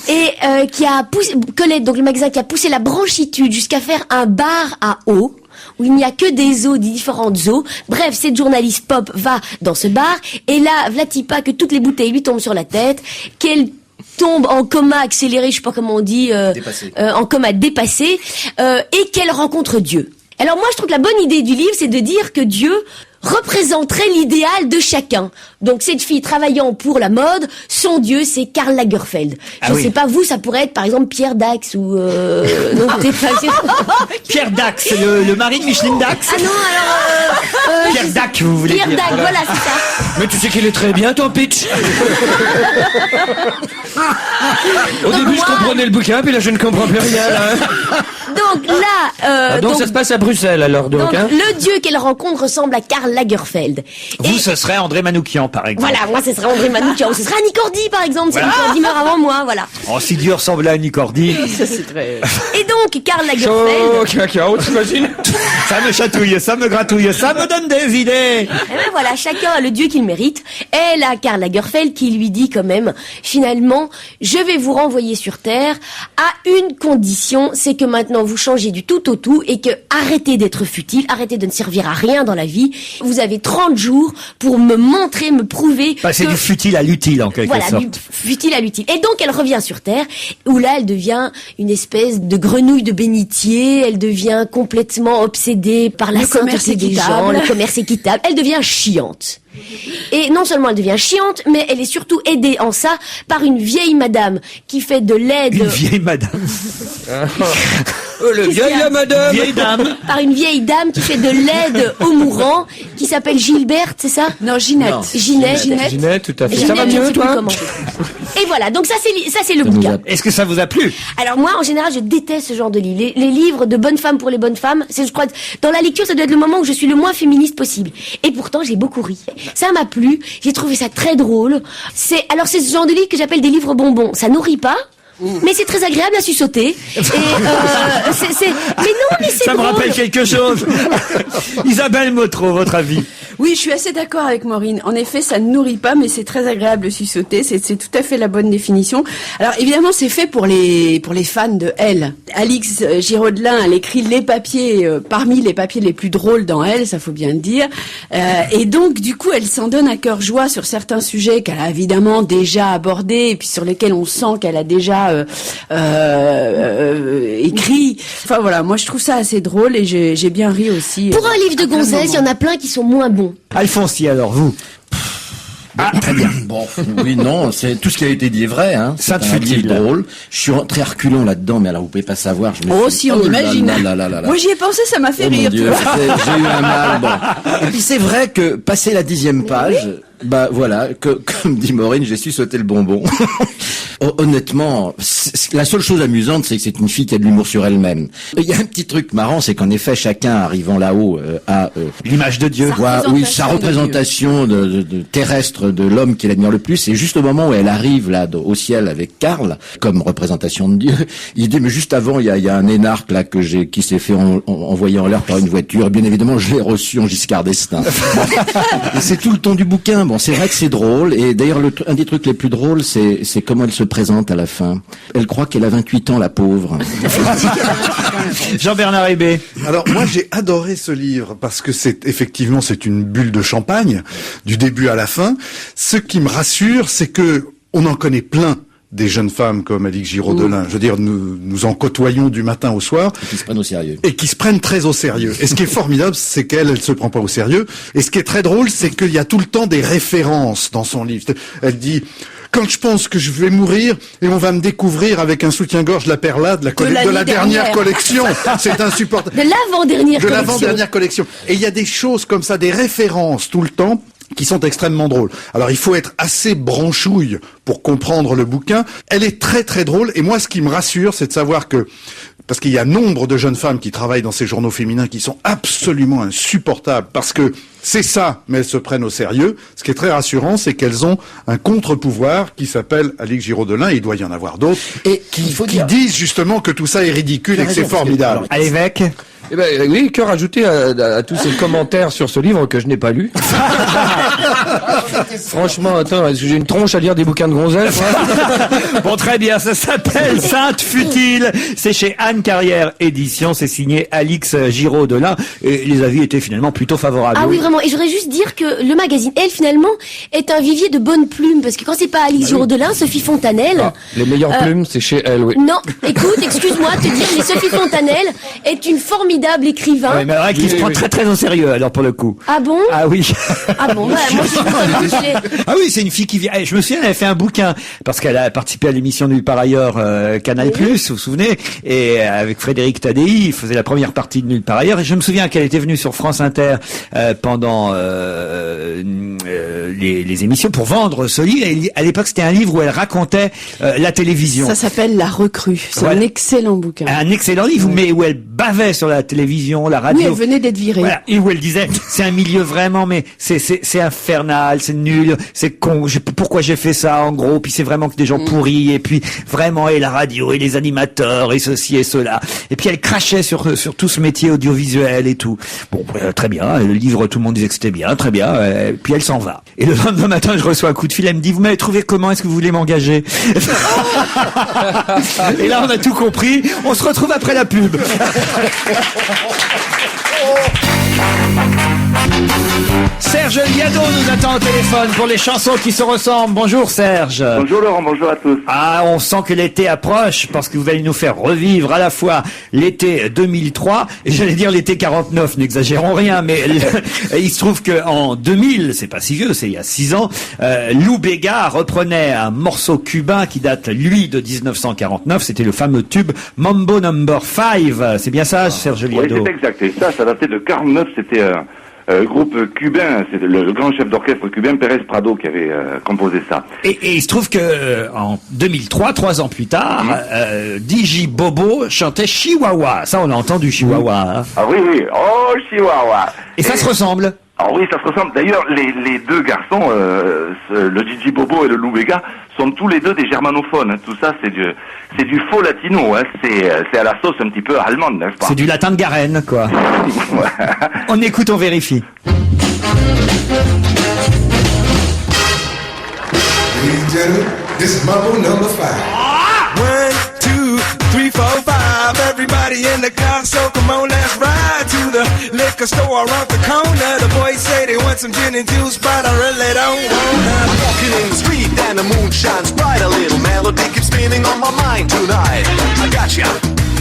Et qui a poussé Colette, donc le magasin qui a poussé la branchitude jusqu'à faire un bar à eau où il n'y a que des eaux, des différentes eaux. Bref, cette journaliste Pop va dans ce bar et là, v'là-t-il pas que toutes les bouteilles lui tombent sur la tête, qu'elle tombe en coma accéléré, je sais pas comment on dit, en coma dépassé, et qu'elle rencontre Dieu. Alors moi, je trouve que la bonne idée du livre, c'est de dire que Dieu représenterait l'idéal de chacun. Donc cette fille travaillant pour la mode, son dieu c'est Karl Lagerfeld. Je sais pas, vous ça pourrait être par exemple Pierre Dax ou non peut-être pas. Pierre Dax, le mari de Micheline Dax. Ah non, alors Pierre Dac, vous voulez Pierre dire. Dac, voilà, c'est ça. Mais tu sais qu'il est très bien ton pitch. Au début, je comprenais le bouquin, puis là, je ne comprends plus rien. Là. Donc là, donc ça se passe à Bruxelles, alors, donc. donc Hein. le dieu qu'elle rencontre ressemble à Karl Lagerfeld. Vous, Et ce serait André Manoukian, par exemple. voilà, moi ce serait André Manoukian, ce serait Annie Cordy par exemple, c'est Annie Cordy meurt avant moi, voilà. Oh, si Dieu ressemblait à Annie Cordy, Et donc Karl Lagerfeld, Chaud, cacao, t'imagines? ça me chatouille, ça me gratouille, ça me donne des idées. et ben voilà, chacun a le dieu qu'il mérite. Elle a Karl Lagerfeld qui lui dit quand même, finalement, je vais vous renvoyer sur Terre à une condition, c'est que maintenant vous changez du tout au tout et que arrêtez d'être futile, arrêtez de ne servir à rien dans la vie. Vous avez 30 jours pour me montrer, me prouver Passer que... du futile à l'utile, en quelque Voilà, sorte. du futile à l'utile. Et donc elle revient sur Terre, où là elle devient une espèce de grenouille nouilles de bénitier, elle devient complètement obsédée par la sainteté des gens, le commerce équitable. Elle devient chiante. Et non seulement elle devient chiante, mais elle est surtout aidée en ça par une vieille madame qui fait de l'aide... Une vieille madame. Le vieille madame. Vieille dame. Par une vieille dame qui fait de l'aide aux mourants, qui s'appelle Gilberte, c'est ça? Non, Ginette. Non. Ginette, tout à fait. Ginette, Ça va je ne mieux, sais plus toi? comment. Et voilà, donc ça c'est le bouquin. Est-ce que ça vous a plu? Alors moi, en général, je déteste ce genre de livres. Les livres de bonnes femmes pour les bonnes femmes, je crois, dans la lecture, ça doit être le moment où je suis le moins féministe possible. Et pourtant, j'ai beaucoup ri. Ça m'a plu. J'ai trouvé ça très drôle. C'est ce genre de livre que j'appelle des livres bonbons. Ça nourrit pas. Mais c'est très agréable à suçoter. Et mais non, mais c'est Ça me drôle. rappelle quelque chose. Isabelle Motro, votre avis? Oui, je suis assez d'accord avec Maureen. En effet, ça ne nourrit pas, mais c'est très agréable de suçoter. C'est tout à fait la bonne définition. Alors évidemment, c'est fait pour les fans de Elle. Alix Giraud-Delin, elle écrit les papiers parmi les papiers les plus drôles dans Elle, ça faut bien le dire. Et donc, du coup, elle s'en donne à cœur joie sur certains sujets qu'elle a évidemment déjà abordés et puis sur lesquels on sent qu'elle a déjà écrit. Enfin voilà, moi je trouve ça assez drôle et j'ai bien ri aussi. Pour un livre de gonzesse, il y en a plein qui sont moins bons. Alfonsi, alors vous? Très bien. Bon, oui, non, c'est tout ce qui a été dit est vrai. Hein. C'est Sainte un livre futile. drôle. Je suis rentré à reculons là-dedans, mais alors vous pouvez pas savoir. Je me Oh, suis- si, on là imagine. là. Moi j'y ai pensé, ça m'a fait Oh mon rire, Dieu, tu vois. j'ai eu un mal. Bon. Et puis c'est vrai que passer la 10e page, bah voilà, comme dit Maureen, j'ai su sauter le bonbon. Honnêtement, la seule chose amusante, c'est que c'est une fille qui a de l'humour sur elle-même. Il y a un petit truc marrant, c'est qu'en effet, chacun arrivant là-haut a L'image de Dieu. sa représentation de terrestre de l'homme qu'il admire le plus. Et juste au moment où elle arrive là au ciel avec Karl comme représentation de Dieu, il dit mais juste avant il y a un énarque là qui s'est fait envoyer en l'air par une voiture. Et bien évidemment, je l'ai reçu en Giscard d'Estaing. Et c'est tout le ton du bouquin. Bon, c'est vrai que c'est drôle. Et d'ailleurs, un des trucs les plus drôles, c'est comment elle se présente à la fin. Elle croit qu'elle a 28 ans, la pauvre. Jean-Bernard Hébé. Alors moi j'ai adoré ce livre parce que c'est une bulle de champagne du début à la fin. Ce qui me rassure, c'est que on en connaît plein des jeunes femmes comme Alix Giraud-Delin. Je veux dire, nous en côtoyons du matin au soir. Qui se prennent au sérieux. Et qui se prennent très au sérieux. Et ce qui est formidable, c'est elle se prend pas au sérieux. Et ce qui est très drôle, c'est qu'il y a tout le temps des références dans son livre. Elle dit, quand je pense que je vais mourir et on va me découvrir avec un soutien-gorge La Perla de la dernière collection. C'est insupportable. De l'avant-dernière De collection. l'avant-dernière collection. Et il y a des choses comme ça, des références tout le temps qui sont extrêmement drôles. Alors il faut être assez branchouille pour comprendre le bouquin. Elle est très très drôle et moi ce qui me rassure c'est de savoir que, parce qu'il y a nombre de jeunes femmes qui travaillent dans ces journaux féminins qui sont absolument insupportables parce que c'est ça, mais elles se prennent au sérieux. Ce qui est très rassurant, c'est qu'elles ont un contre-pouvoir qui s'appelle Alix Giraud-Delin, et il doit y en avoir d'autres, Et qui disent justement que tout ça est ridicule et que c'est formidable. À l'évêque. Eh ben, oui, que rajouter à tous ces commentaires sur ce livre que je n'ai pas lu. Franchement, attends, est-ce que j'ai une tronche à lire des bouquins de gonzesse? Bon, très bien, ça s'appelle Sainte Futile. C'est chez Anne Carrière Édition. C'est signé Alix Giraud-Delin. Et les avis étaient finalement plutôt favorables. Ah oui, vraiment. Et je voudrais juste dire que le magazine Elle, finalement, est un vivier de bonnes plumes. Parce que quand c'est pas Alix Giraud-Delin, Sophie Fontanelle... Ah, les meilleures plumes, c'est chez elle, oui. Non, écoute, excuse-moi de te dire, mais Sophie Fontanelle est une formidable écrivain. Ouais, mais vrai qu'il se prend très très au sérieux, alors pour le coup. Ah bon? Ah oui. Ah bon, ouais, moi je l'ai. Ah oui, c'est une fille qui vient. Je me souviens, elle avait fait un bouquin parce qu'elle a participé à l'émission Nulle part ailleurs Canal+, vous vous souvenez, et avec Frédéric Tadei, il faisait la première partie de Nulle part ailleurs. Et je me souviens qu'elle était venue sur France Inter pendant les émissions pour vendre ce livre. Et à l'époque, c'était un livre où elle racontait la télévision. Ça s'appelle La Recrue. C'est Voilà. un excellent bouquin. Un excellent livre, mais où elle bavait sur la télévision, la radio. Oui, elle venait d'être virée. Voilà, et où elle disait, c'est un milieu vraiment, mais c'est infernal, c'est nul, c'est con, pourquoi j'ai fait ça, en gros, puis c'est vraiment que des gens pourris, et puis vraiment, et la radio, et les animateurs, et ceci et cela. Et puis elle crachait sur tout ce métier audiovisuel et tout. Bon, très bien, le livre, tout le monde disait que c'était bien, très bien, puis elle s'en va. Et le lendemain matin, je reçois un coup de fil, elle me dit, vous m'avez trouvé comment, est-ce que vous voulez m'engager? Et là, on a tout compris, on se retrouve après la pub. Serge Liado nous attend au téléphone pour les chansons qui se ressemblent. Bonjour Serge. Bonjour Laurent, bonjour à tous. Ah, on sent que l'été approche parce que vous allez nous faire revivre à la fois l'été 2003 et j'allais dire l'été 49, n'exagérons rien, mais il se trouve que en 2000, c'est pas si vieux, c'est il y a 6 ans, Lou Béga reprenait un morceau cubain qui date lui de 1949, c'était le fameux tube Mambo No. 5. C'est bien ça, Serge Liado? Oui, c'est exact. Et ça datait de 49, c'était groupe cubain, c'est le grand chef d'orchestre cubain Pérez Prado qui avait composé ça. Et il se trouve que en 2003, 3 ans plus tard, DJ Bobo chantait Chihuahua. Ça, on a entendu Chihuahua. Hein. Ah oui, oh Chihuahua. Et ça se ressemble. Ah oui, ça se ressemble. D'ailleurs, les deux garçons, le DJ Bobo et le Lou Béga, sont tous les deux des germanophones. Hein. Tout ça, c'est du faux latino. Hein. C'est à la sauce un petit peu allemande, n'est-ce pas? C'est du latin de Garenne, quoi. On écoute, on vérifie. This is Mambo No. 5. 1, 2, 3, 4, 5. Everybody in the car, so come on, let's ride to the liquor store around the corner. The boys say they want some gin and juice, but I really don't wanna. I'm walking in the street and the moon shines bright. A little melody keeps spinning on my mind tonight. I got ya.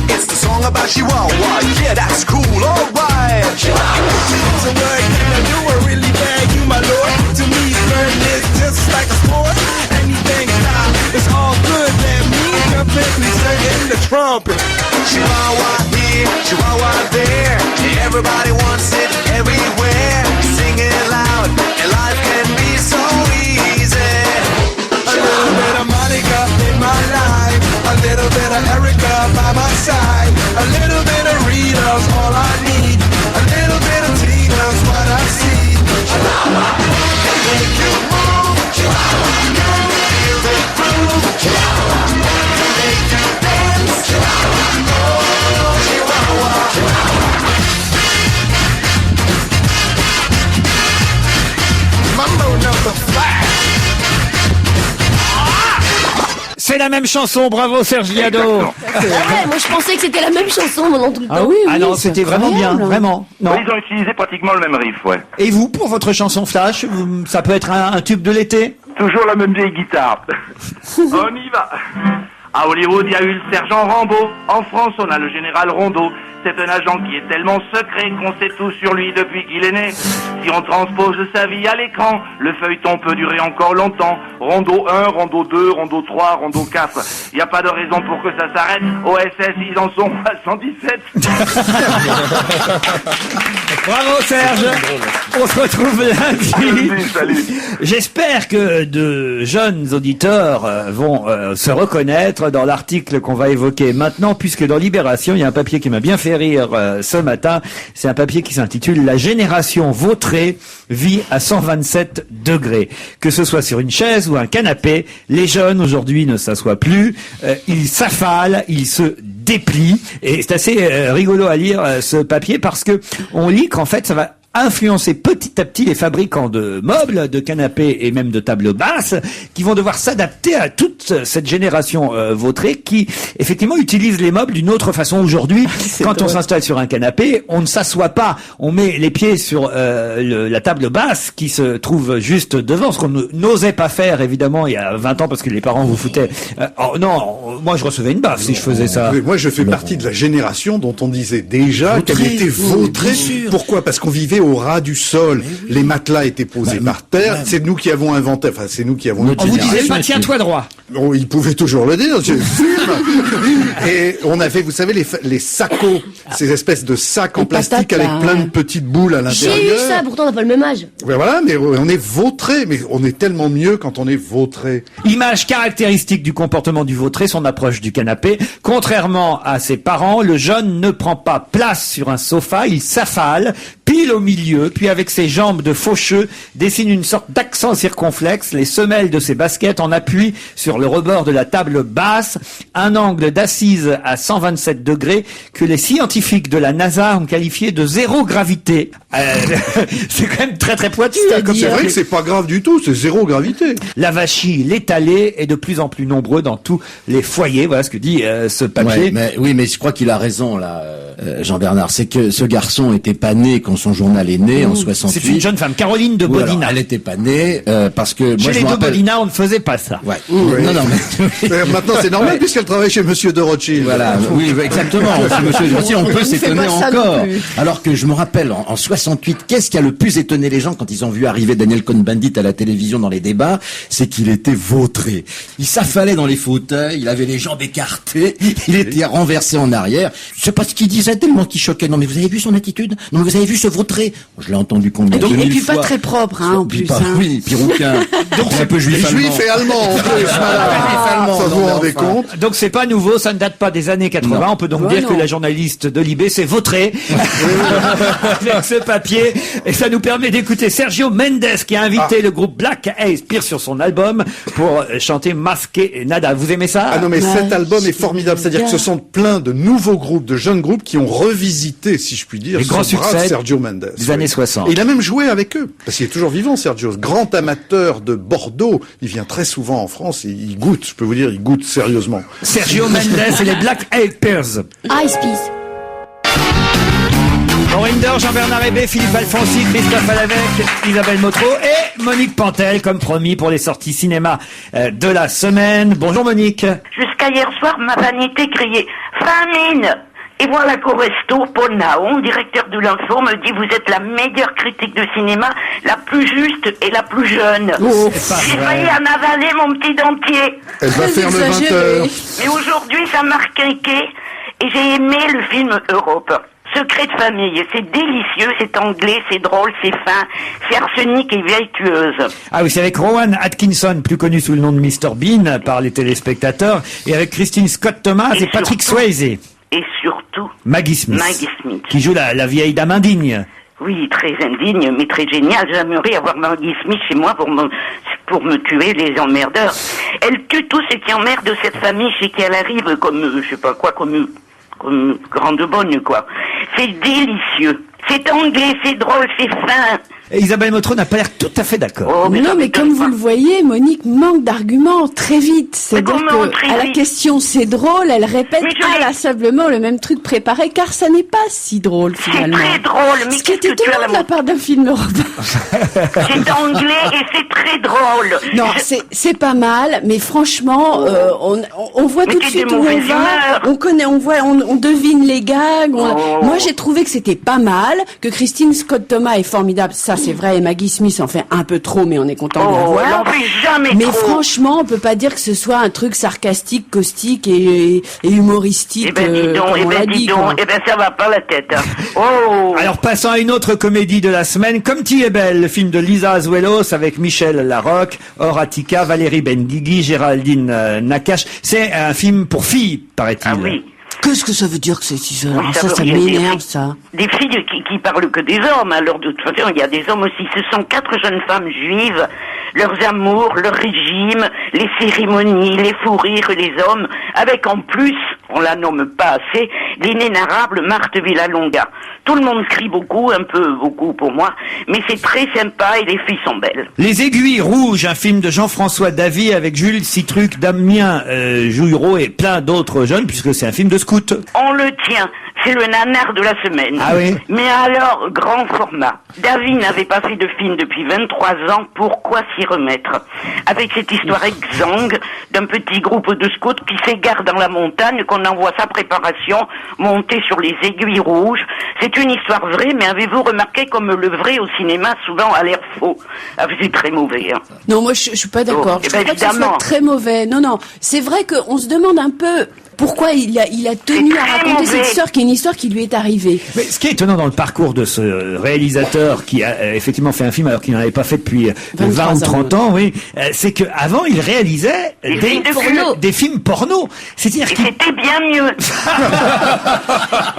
It's the song about Chihuahua. Yeah, that's cool, alright. Chihuahua. So what can I do? I really beg you, my lord. To me, flirting is just like a sport. Anything stop, it's all good. Let me jump in, please in the trumpet. Chihuahua here, Chihuahua there. Everybody wants it everywhere. Sing it loud, and life can be so easy. A little bit of Monica in my life. A little bit of Erica by my side. A little bit of Rita's all I need. A little bit of Tina's what I see. Chihuahua, make you move. Chihuahua, feel the groove. Chihuahua, make you dance. Chihuahua, oh Chihuahua, Chihuahua. Mambo No. 5. C'est la même chanson, bravo Serge Liado. Ah ouais, moi je pensais que c'était la même chanson pendant tout le temps. Ah non, c'était vraiment bien, vraiment. Non. Ouais, ils ont utilisé pratiquement le même riff, ouais. Et vous, pour votre chanson Flash, ça peut être un tube de l'été? Toujours la même vieille guitare. On y va. À Hollywood, il y a eu le sergent Rambo. En France, on a le général Rondeau. C'est un agent qui est tellement secret qu'on sait tout sur lui depuis qu'il est né. Si on transpose sa vie à l'écran, le feuilleton peut durer encore longtemps. Rondeau 1, Rondeau 2, Rondeau 3, Rondeau 4. Il n'y a pas de raison pour que ça s'arrête. OSS, ils en sont à 117. Bravo Serge. On se retrouve lundi. Salut. J'espère que de jeunes auditeurs vont se reconnaître dans l'article qu'on va évoquer maintenant, puisque dans Libération, il y a un papier qui m'a bien fait rire ce matin. C'est un papier qui s'intitule « La génération vautrée vit à 127 degrés ». Que ce soit sur une chaise ou un canapé, les jeunes aujourd'hui ne s'assoient plus, ils s'affalent, ils se déplient. Et c'est assez rigolo à lire ce papier parce que on lit qu'en fait ça va influencer petit à petit les fabricants de meubles, de canapés et même de tables basses qui vont devoir s'adapter à toute cette génération vautrée qui effectivement utilise les meubles d'une autre façon aujourd'hui. Quand on s'installe sur un canapé, on ne s'assoit pas, on met les pieds sur la table basse qui se trouve juste devant, ce qu'on n'osait pas faire évidemment il y a 20 ans parce que les parents vous foutaient. Oh non, moi je recevais une baffe si je faisais ça. Oui, moi je fais partie de la génération dont on disait déjà qu'elle était vautrée. Pourquoi? Parce qu'on vivait au ras du sol. Les matelas étaient posés par terre. C'est nous qui avons inventé, enfin c'est nous qui avons On vous disait pas tiens-toi droit. Oh, ils pouvaient toujours le dire. Je fume. Et on avait, vous savez, les sacos, ces espèces de sacs en plastique patates, avec là, plein de petites boules à l'intérieur. J'ai eu ça, pourtant on n'a pas le même âge. Ouais, voilà, mais on est vautré. Mais on est tellement mieux quand on est vautré. Image caractéristique du comportement du vautré, son approche du canapé. Contrairement à ses parents, le jeune ne prend pas place sur un sofa, il s'affale, pile au milieu, puis avec ses jambes de faucheux, dessine une sorte d'accent circonflexe, les semelles de ses baskets en appui sur le rebord de la table basse, un angle d'assise à 127 degrés que les scientifiques de la NASA ont qualifié de zéro gravité. C'est quand même très très pointu. Hein, comme C'est vrai que c'est pas grave du tout, c'est zéro gravité. L'avachi, l'étalé est de plus en plus nombreux dans tous les foyers. Voilà ce que dit ce papier. Ouais, mais je crois qu'il a raison là, Jean-Bernard. C'est que ce garçon était pas né quand son journal est né en 60. 68. C'est une jeune femme, Caroline de Ou alors, Bodina. elle était pas née, parce que moi Chez je les me de rappelle. Bodina, on ne faisait pas ça. Ouais. Oui. Non, mais Maintenant, c'est normal puisqu'elle travaille chez Monsieur de Rothschild. voilà, oui, exactement. Monsieur Gentil, on peut ne fait s'étonner pas ça non encore. plus. Alors que je me rappelle, en 68, qu'est-ce qui a le plus étonné les gens quand ils ont vu arriver Daniel Cohn-Bendit à la télévision dans les débats? C'est qu'il était vautré. Il s'affalait dans les fauteuils, il avait les jambes écartées, il était renversé en arrière. Je sais pas ce qu'il disait tellement qu'il choquait. Non, mais vous avez vu son attitude? Non, mais vous avez vu ce vautré? Je l'ai entendu combien de Et mille puis fois. pas très propre, hein, en plus. Hein. Oui, puis rouquin. Donc c'est un peu Et juif allemand. juif et allemand, en plus, voilà. Ça vous rendez compte? Donc c'est pas nouveau, ça ne date pas des années 80. Non. On peut donc Ouais, dire que non. la journaliste de Libé s'est vautrée avec ce papier. Et ça nous permet d'écouter Sergio Mendes qui a invité le groupe Black Eyed Peas sur son album pour chanter Masqué Nada. Vous aimez ça? Ah non, mais cet album est formidable. C'est-à-dire que ce sont plein de nouveaux groupes, de jeunes groupes qui ont revisité, si je puis dire, Les grands ce brave succès Sergio Mendes. des années 60. Et il a même joué avec eux. Parce qu'il est toujours vivant, Sergio. Grand amateur de Bordeaux. Il vient très souvent en France et il goûte. Je peux vous dire, il goûte sérieusement. Sergio Mendes et les Black Eyed Peas. Ice Peas. Morinder, Jean-Bernard Hébé, Philippe Alfonsi, Christophe Alavec, Isabelle Motro et Monique Pantel, comme promis pour les sorties cinéma de la semaine. Bonjour Monique. Jusqu'à hier soir, ma vanité criait « Famine !» Et voilà qu'au resto, Paul Naon, directeur de l'Info, me dit « Vous êtes la meilleure critique de cinéma, la plus juste et la plus jeune. C'est pas J'ai vrai. failli en avaler mon petit dentier. Elle va Très faire le exagéré. 20h. Mais aujourd'hui, ça m'a requinqué et j'ai aimé le film Europe. Secret de famille, c'est délicieux, c'est anglais, c'est drôle, c'est fin, c'est arsenic et vertueuse. Ah oui, c'est avec Rowan Atkinson, plus connu sous le nom de Mr Bean par les téléspectateurs, et avec Christine Scott Thomas et Patrick surtout- Swayze. Et surtout, Maggie Smith. Maggie Smith. Qui joue la vieille dame indigne. Oui, très indigne, mais très génial. J'aimerais avoir Maggie Smith chez moi pour me tuer les emmerdeurs. Elle tue tout ce qui emmerde de cette famille chez qui elle arrive comme, je sais pas quoi, comme grande bonne, quoi. C'est délicieux. C'est anglais, c'est drôle, c'est fin. Et Isabelle Motro n'a pas l'air tout à fait d'accord. Oh, Non, ça mais m'étonne comme pas. vous le voyez, Monique manque d'arguments très vite. C'est-à-dire comment que très à la vite question c'est drôle, elle répète Mais je l'ai- inlassablement le même truc préparé, car ça n'est pas si drôle C'est finalement. très drôle, mais Ce qui est qu'est-ce que tu as étonnant de la part d'un film européen. C'est anglais et c'est très drôle. Non, c'est pas mal, mais franchement, on voit Mais tout de t'es suite de où on mauvaise va. humeur. On connaît, on devine les gags. Oh. Moi, j'ai trouvé que c'était pas mal, que Christine Scott Thomas est formidable. Ça, c'est vrai. Et Maggie Smith en fait un peu trop, mais on est content de la Oh, voir. elle en fait jamais Mais trop. franchement, on peut pas dire que ce soit un truc sarcastique, caustique et humoristique. Eh ben dis donc, comme eh on l'a ben dit, dis donc, quoi. eh ben ça va pas la tête. Hein. Oh. Alors passons à une autre comédie de la semaine, Comme tu es belle, le film de Lisa Azuelos avec Michel Larocque, Horatica, Valérie Benguigui, Géraldine Nakache. C'est un film pour filles, paraît-il. Ah oui. Qu'est-ce que ça veut dire que c'est si Oui, ça veut rien dire. m'énerve, ça. Des filles qui parlent que des hommes. Alors de toute façon, il y a des hommes aussi. Ce sont 4 jeunes femmes juives, leurs amours, leur régime, les cérémonies, les fous rires, les hommes, avec en plus, on la nomme pas assez, l'inénarrable Marthe Villalonga. Tout le monde crie beaucoup, un peu beaucoup pour moi, mais c'est très sympa et les filles sont belles. Les Aiguilles Rouges, un film de Jean-François Davy avec Jules Citruc, Damien Jouireau et plein d'autres jeunes, puisque c'est un film de scout. On le tient, c'est le nanar de la semaine. Ah oui. Mais alors, grand format. Davy n'avait pas fait de film depuis 23 ans, pourquoi s'y remettre? Avec cette histoire exsangue d'un petit groupe de scouts qui s'égare dans la montagne, qu'on envoie sa préparation monter sur les Aiguilles Rouges. C'est une histoire vraie, mais avez-vous remarqué comme le vrai au cinéma souvent a l'air faux? Ah, c'est très mauvais, hein. Non, moi je suis pas d'accord. Oh, Je eh trouve ben, pas que ce soit évidemment. très mauvais. Non, c'est vrai qu'on se demande un peu pourquoi il a tenu C'est à très raconter mauvais. cette histoire qui est une histoire qui lui est arrivée. Mais ce qui est étonnant dans le parcours de ce réalisateur qui a effectivement fait un film alors qu'il n'en avait pas fait depuis 20 ou 30 ans, oui, c'est que avant il réalisait Des films de porno. des films porno. C'est-à-dire Et qu'il c'était bien mieux.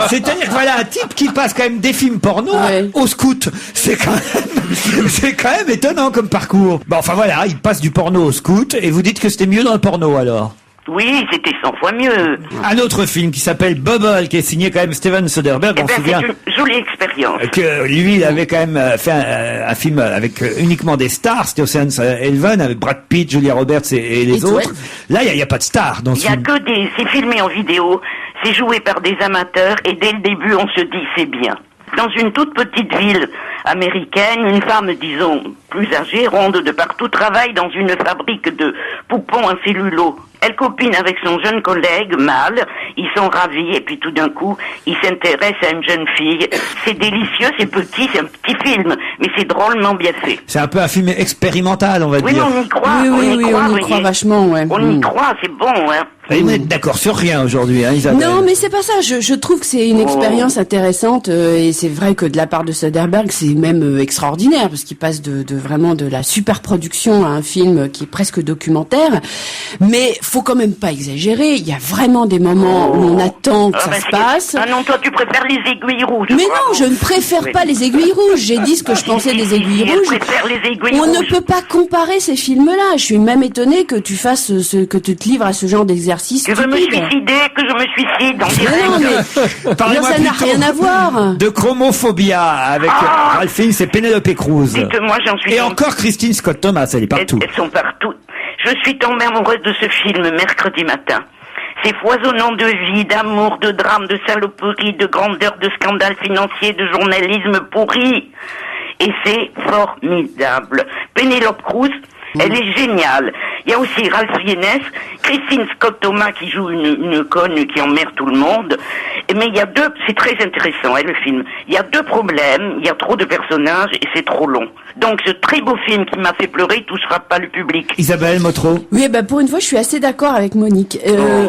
C'est-à-dire que voilà un type qui passe quand même des films porno Ouais. au scout. C'est quand même étonnant comme parcours. Bon, enfin voilà, il passe du porno au scout et vous dites que c'était mieux dans le porno alors. Oui, c'était 100 fois mieux. Un autre film qui s'appelle Bubble, qui est signé quand même Steven Soderbergh, Eh on ben, se souvient c'est une jolie expérience. que lui, il avait quand même fait un film avec uniquement des stars, c'était Ocean's 11, avec Brad Pitt, Julia Roberts et les Et autres. 12. Là, il y a pas de stars dans Il ce y a film. que c'est filmé en vidéo, c'est joué par des amateurs et dès le début on se dit c'est bien. Dans une toute petite ville américaine, une femme, disons, plus âgée, ronde de partout, travaille dans une fabrique de poupons en cellulo. Elle copine avec son jeune collègue, mâle, ils sont ravis, et puis tout d'un coup, ils s'intéressent à une jeune fille. C'est délicieux, c'est petit, c'est un petit film, mais c'est drôlement bien fait. C'est un peu un film expérimental, on va Oui, dire. on y croit, Oui, on y croit, croit vachement, ouais. On y croit, c'est bon, hein. Et vous n'êtes d'accord sur rien aujourd'hui, hein, Isabelle? Non, mais c'est pas ça. Je trouve que c'est une expérience intéressante et c'est vrai que de la part de Soderbergh, c'est même extraordinaire parce qu'il passe de vraiment de la super production à un film qui est presque documentaire. Mais faut quand même pas exagérer. Il y a vraiment des moments où on attend que ça se passe. Ah non, toi tu préfères les aiguilles rouges. Mais bravo. non, je ne préfère pas les aiguilles rouges. J'ai dit ce que je pensais des aiguilles Elle rouges. préfère les aiguilles On rouges. ne peut pas comparer ces films-là. Je suis même étonnée que tu fasses que tu te livres à ce genre d'exercice. Tu veux me suicider, que je me suicide dans Mais non, mais Parlez-moi ça n'a plutôt rien à voir. de Chromophobia avec Ralph Fiennes et Penelope Cruz. Dites-moi, j'en suis Et tombée. encore Christine Scott Thomas, elle est partout. Elles sont partout. Je suis tombée amoureuse de ce film mercredi matin. C'est foisonnant de vie, d'amour, de drame, de saloperie, de grandeur, de scandale financier, de journalisme pourri. Et c'est formidable. Penelope Cruz, elle est géniale. Il y a aussi Ralph Fiennes, Christine Scott Thomas qui joue une conne qui emmerde tout le monde. Mais il y a c'est très intéressant, le film. Il y a deux problèmes, il y a trop de personnages et c'est trop long. Donc ce très beau film qui m'a fait pleurer, il touchera pas le public. Isabelle Motro. Oui, pour une fois, je suis assez d'accord avec Monique.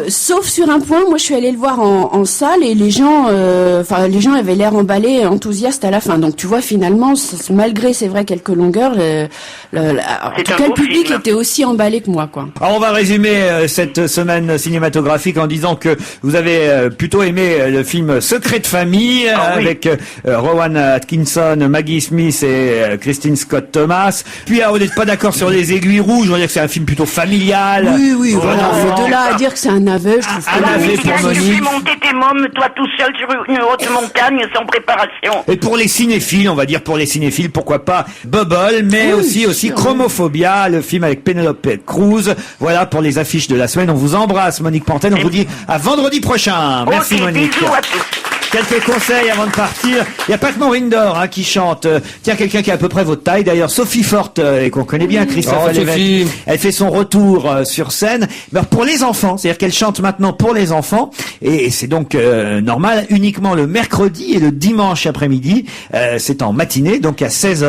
Sauf sur un point, moi, je suis allée le voir en salle et les gens avaient l'air emballés, enthousiastes à la fin. Donc, tu vois, finalement, malgré, c'est vrai, quelques longueurs, en tout cas, le public était aussi emballé que moi, quoi. Alors on va résumer cette semaine cinématographique en disant que vous avez plutôt aimé le film Secret de famille avec Rowan Atkinson, Maggie Smith et Christine Scott Thomas. Puis on n'est pas d'accord sur les aiguilles rouges, on va dire que c'est un film plutôt familial. Oui, voilà. De là à dire que c'est un aveu, je trouve Un aveu pour Tu Monique. fais monter tes mômes, toi tout seul sur une haute montagne sans préparation. Et pour les cinéphiles, on va dire pour les cinéphiles, pourquoi pas Bubble, mais aussi Chromophobia, le film avec Penelope Cruz. Voilà pour les affiches de la semaine. On vous embrasse, Monique Pantel. On vous dit à vendredi prochain. Merci, Ok, Monique. bisous à tous. Quelques conseils avant de partir. Il n'y a pas que Maureen Dor qui chante. Tiens, quelqu'un qui a à peu près votre taille. D'ailleurs, Sophie Forte, et qu'on connaît bien, Christophe Alévèque. Elle fait son retour sur scène. Mais pour les enfants, c'est-à-dire qu'elle chante maintenant pour les enfants. Et c'est donc normal, uniquement le mercredi et le dimanche après-midi. C'est en matinée, donc à 16h,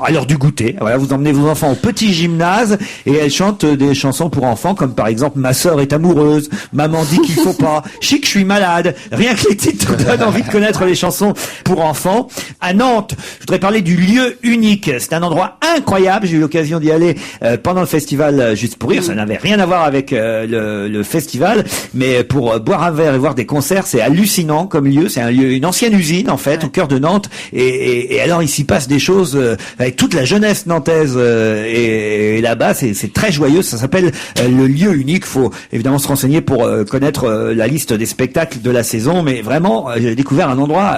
à l'heure du goûter. Voilà, vous emmenez vos enfants au petit gymnase et elle chante des chansons pour enfants, comme par exemple Ma sœur est amoureuse, Maman dit qu'il faut pas, Chic, je suis malade. Rien que les titres donne envie de connaître les chansons pour enfants. À Nantes, je voudrais parler du lieu unique. C'est un endroit incroyable. J'ai eu l'occasion d'y aller pendant le festival Juste pour rire. Ça n'avait rien à voir avec le festival, mais pour boire un verre et voir des concerts, c'est hallucinant comme lieu. C'est un lieu, une ancienne usine en fait, au cœur de Nantes. Et alors il s'y passe des choses avec toute la jeunesse nantaise et là-bas, c'est très joyeux. Ça s'appelle le lieu unique. Faut évidemment se renseigner pour connaître la liste des spectacles de la saison, mais vraiment j'ai découvert un endroit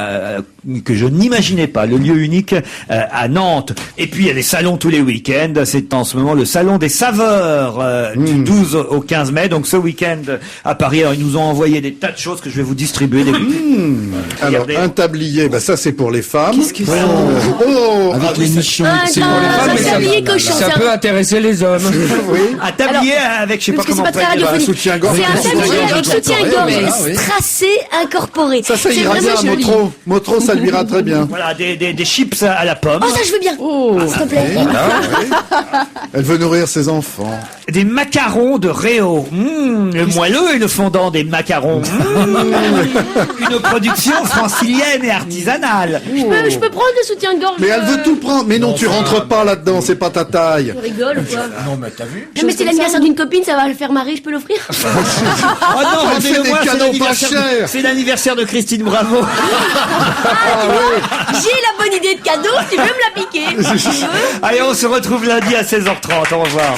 que je n'imaginais pas, le lieu unique à Nantes. Et puis il y a des salons tous les week-ends. C'est en ce moment le salon des saveurs du 12 au 15 mai. Donc ce week-end à Paris, alors ils nous ont envoyé des tas de choses que je vais vous distribuer. Alors un tablier, ça c'est pour les femmes. Qu'est-ce que c'est Avec les nichons. C'est pour les femmes, mais tablier cochon, ça c'est peut intéresser les hommes. Un tablier avec, je sais pas parce que comment c'est pas très on peut dire, radiophonique. soutien-gorge. C'est un tablier avec soutien-gorge oui. strassé, incorporé. Ça C'est ira vraiment bien, joli. Motro, ça lui ira très bien. Voilà, des chips à la pomme. Oh, ça je veux bien. S'il te plaît. Elle veut nourrir ses enfants. Des macarons de Réau. Le moelleux et le fondant des macarons. Une production francilienne et artisanale. Je peux prendre le soutien-gorge. Mais elle veut tout prendre. Mais non, tu rentres pas là-dedans, c'est pas ta taille. Tu rigoles ou quoi? Non, mais t'as vu? Non, mais c'est l'anniversaire d'une copine, ça va le faire marrer, je peux l'offrir? Oh non, Elle fait des rendez-le-moi, cadeaux pas chers. c'est l'anniversaire de Christine Bravo. J'ai la bonne idée de cadeau, tu veux me la piquer? Allez, on se retrouve lundi à 16h30. Au revoir.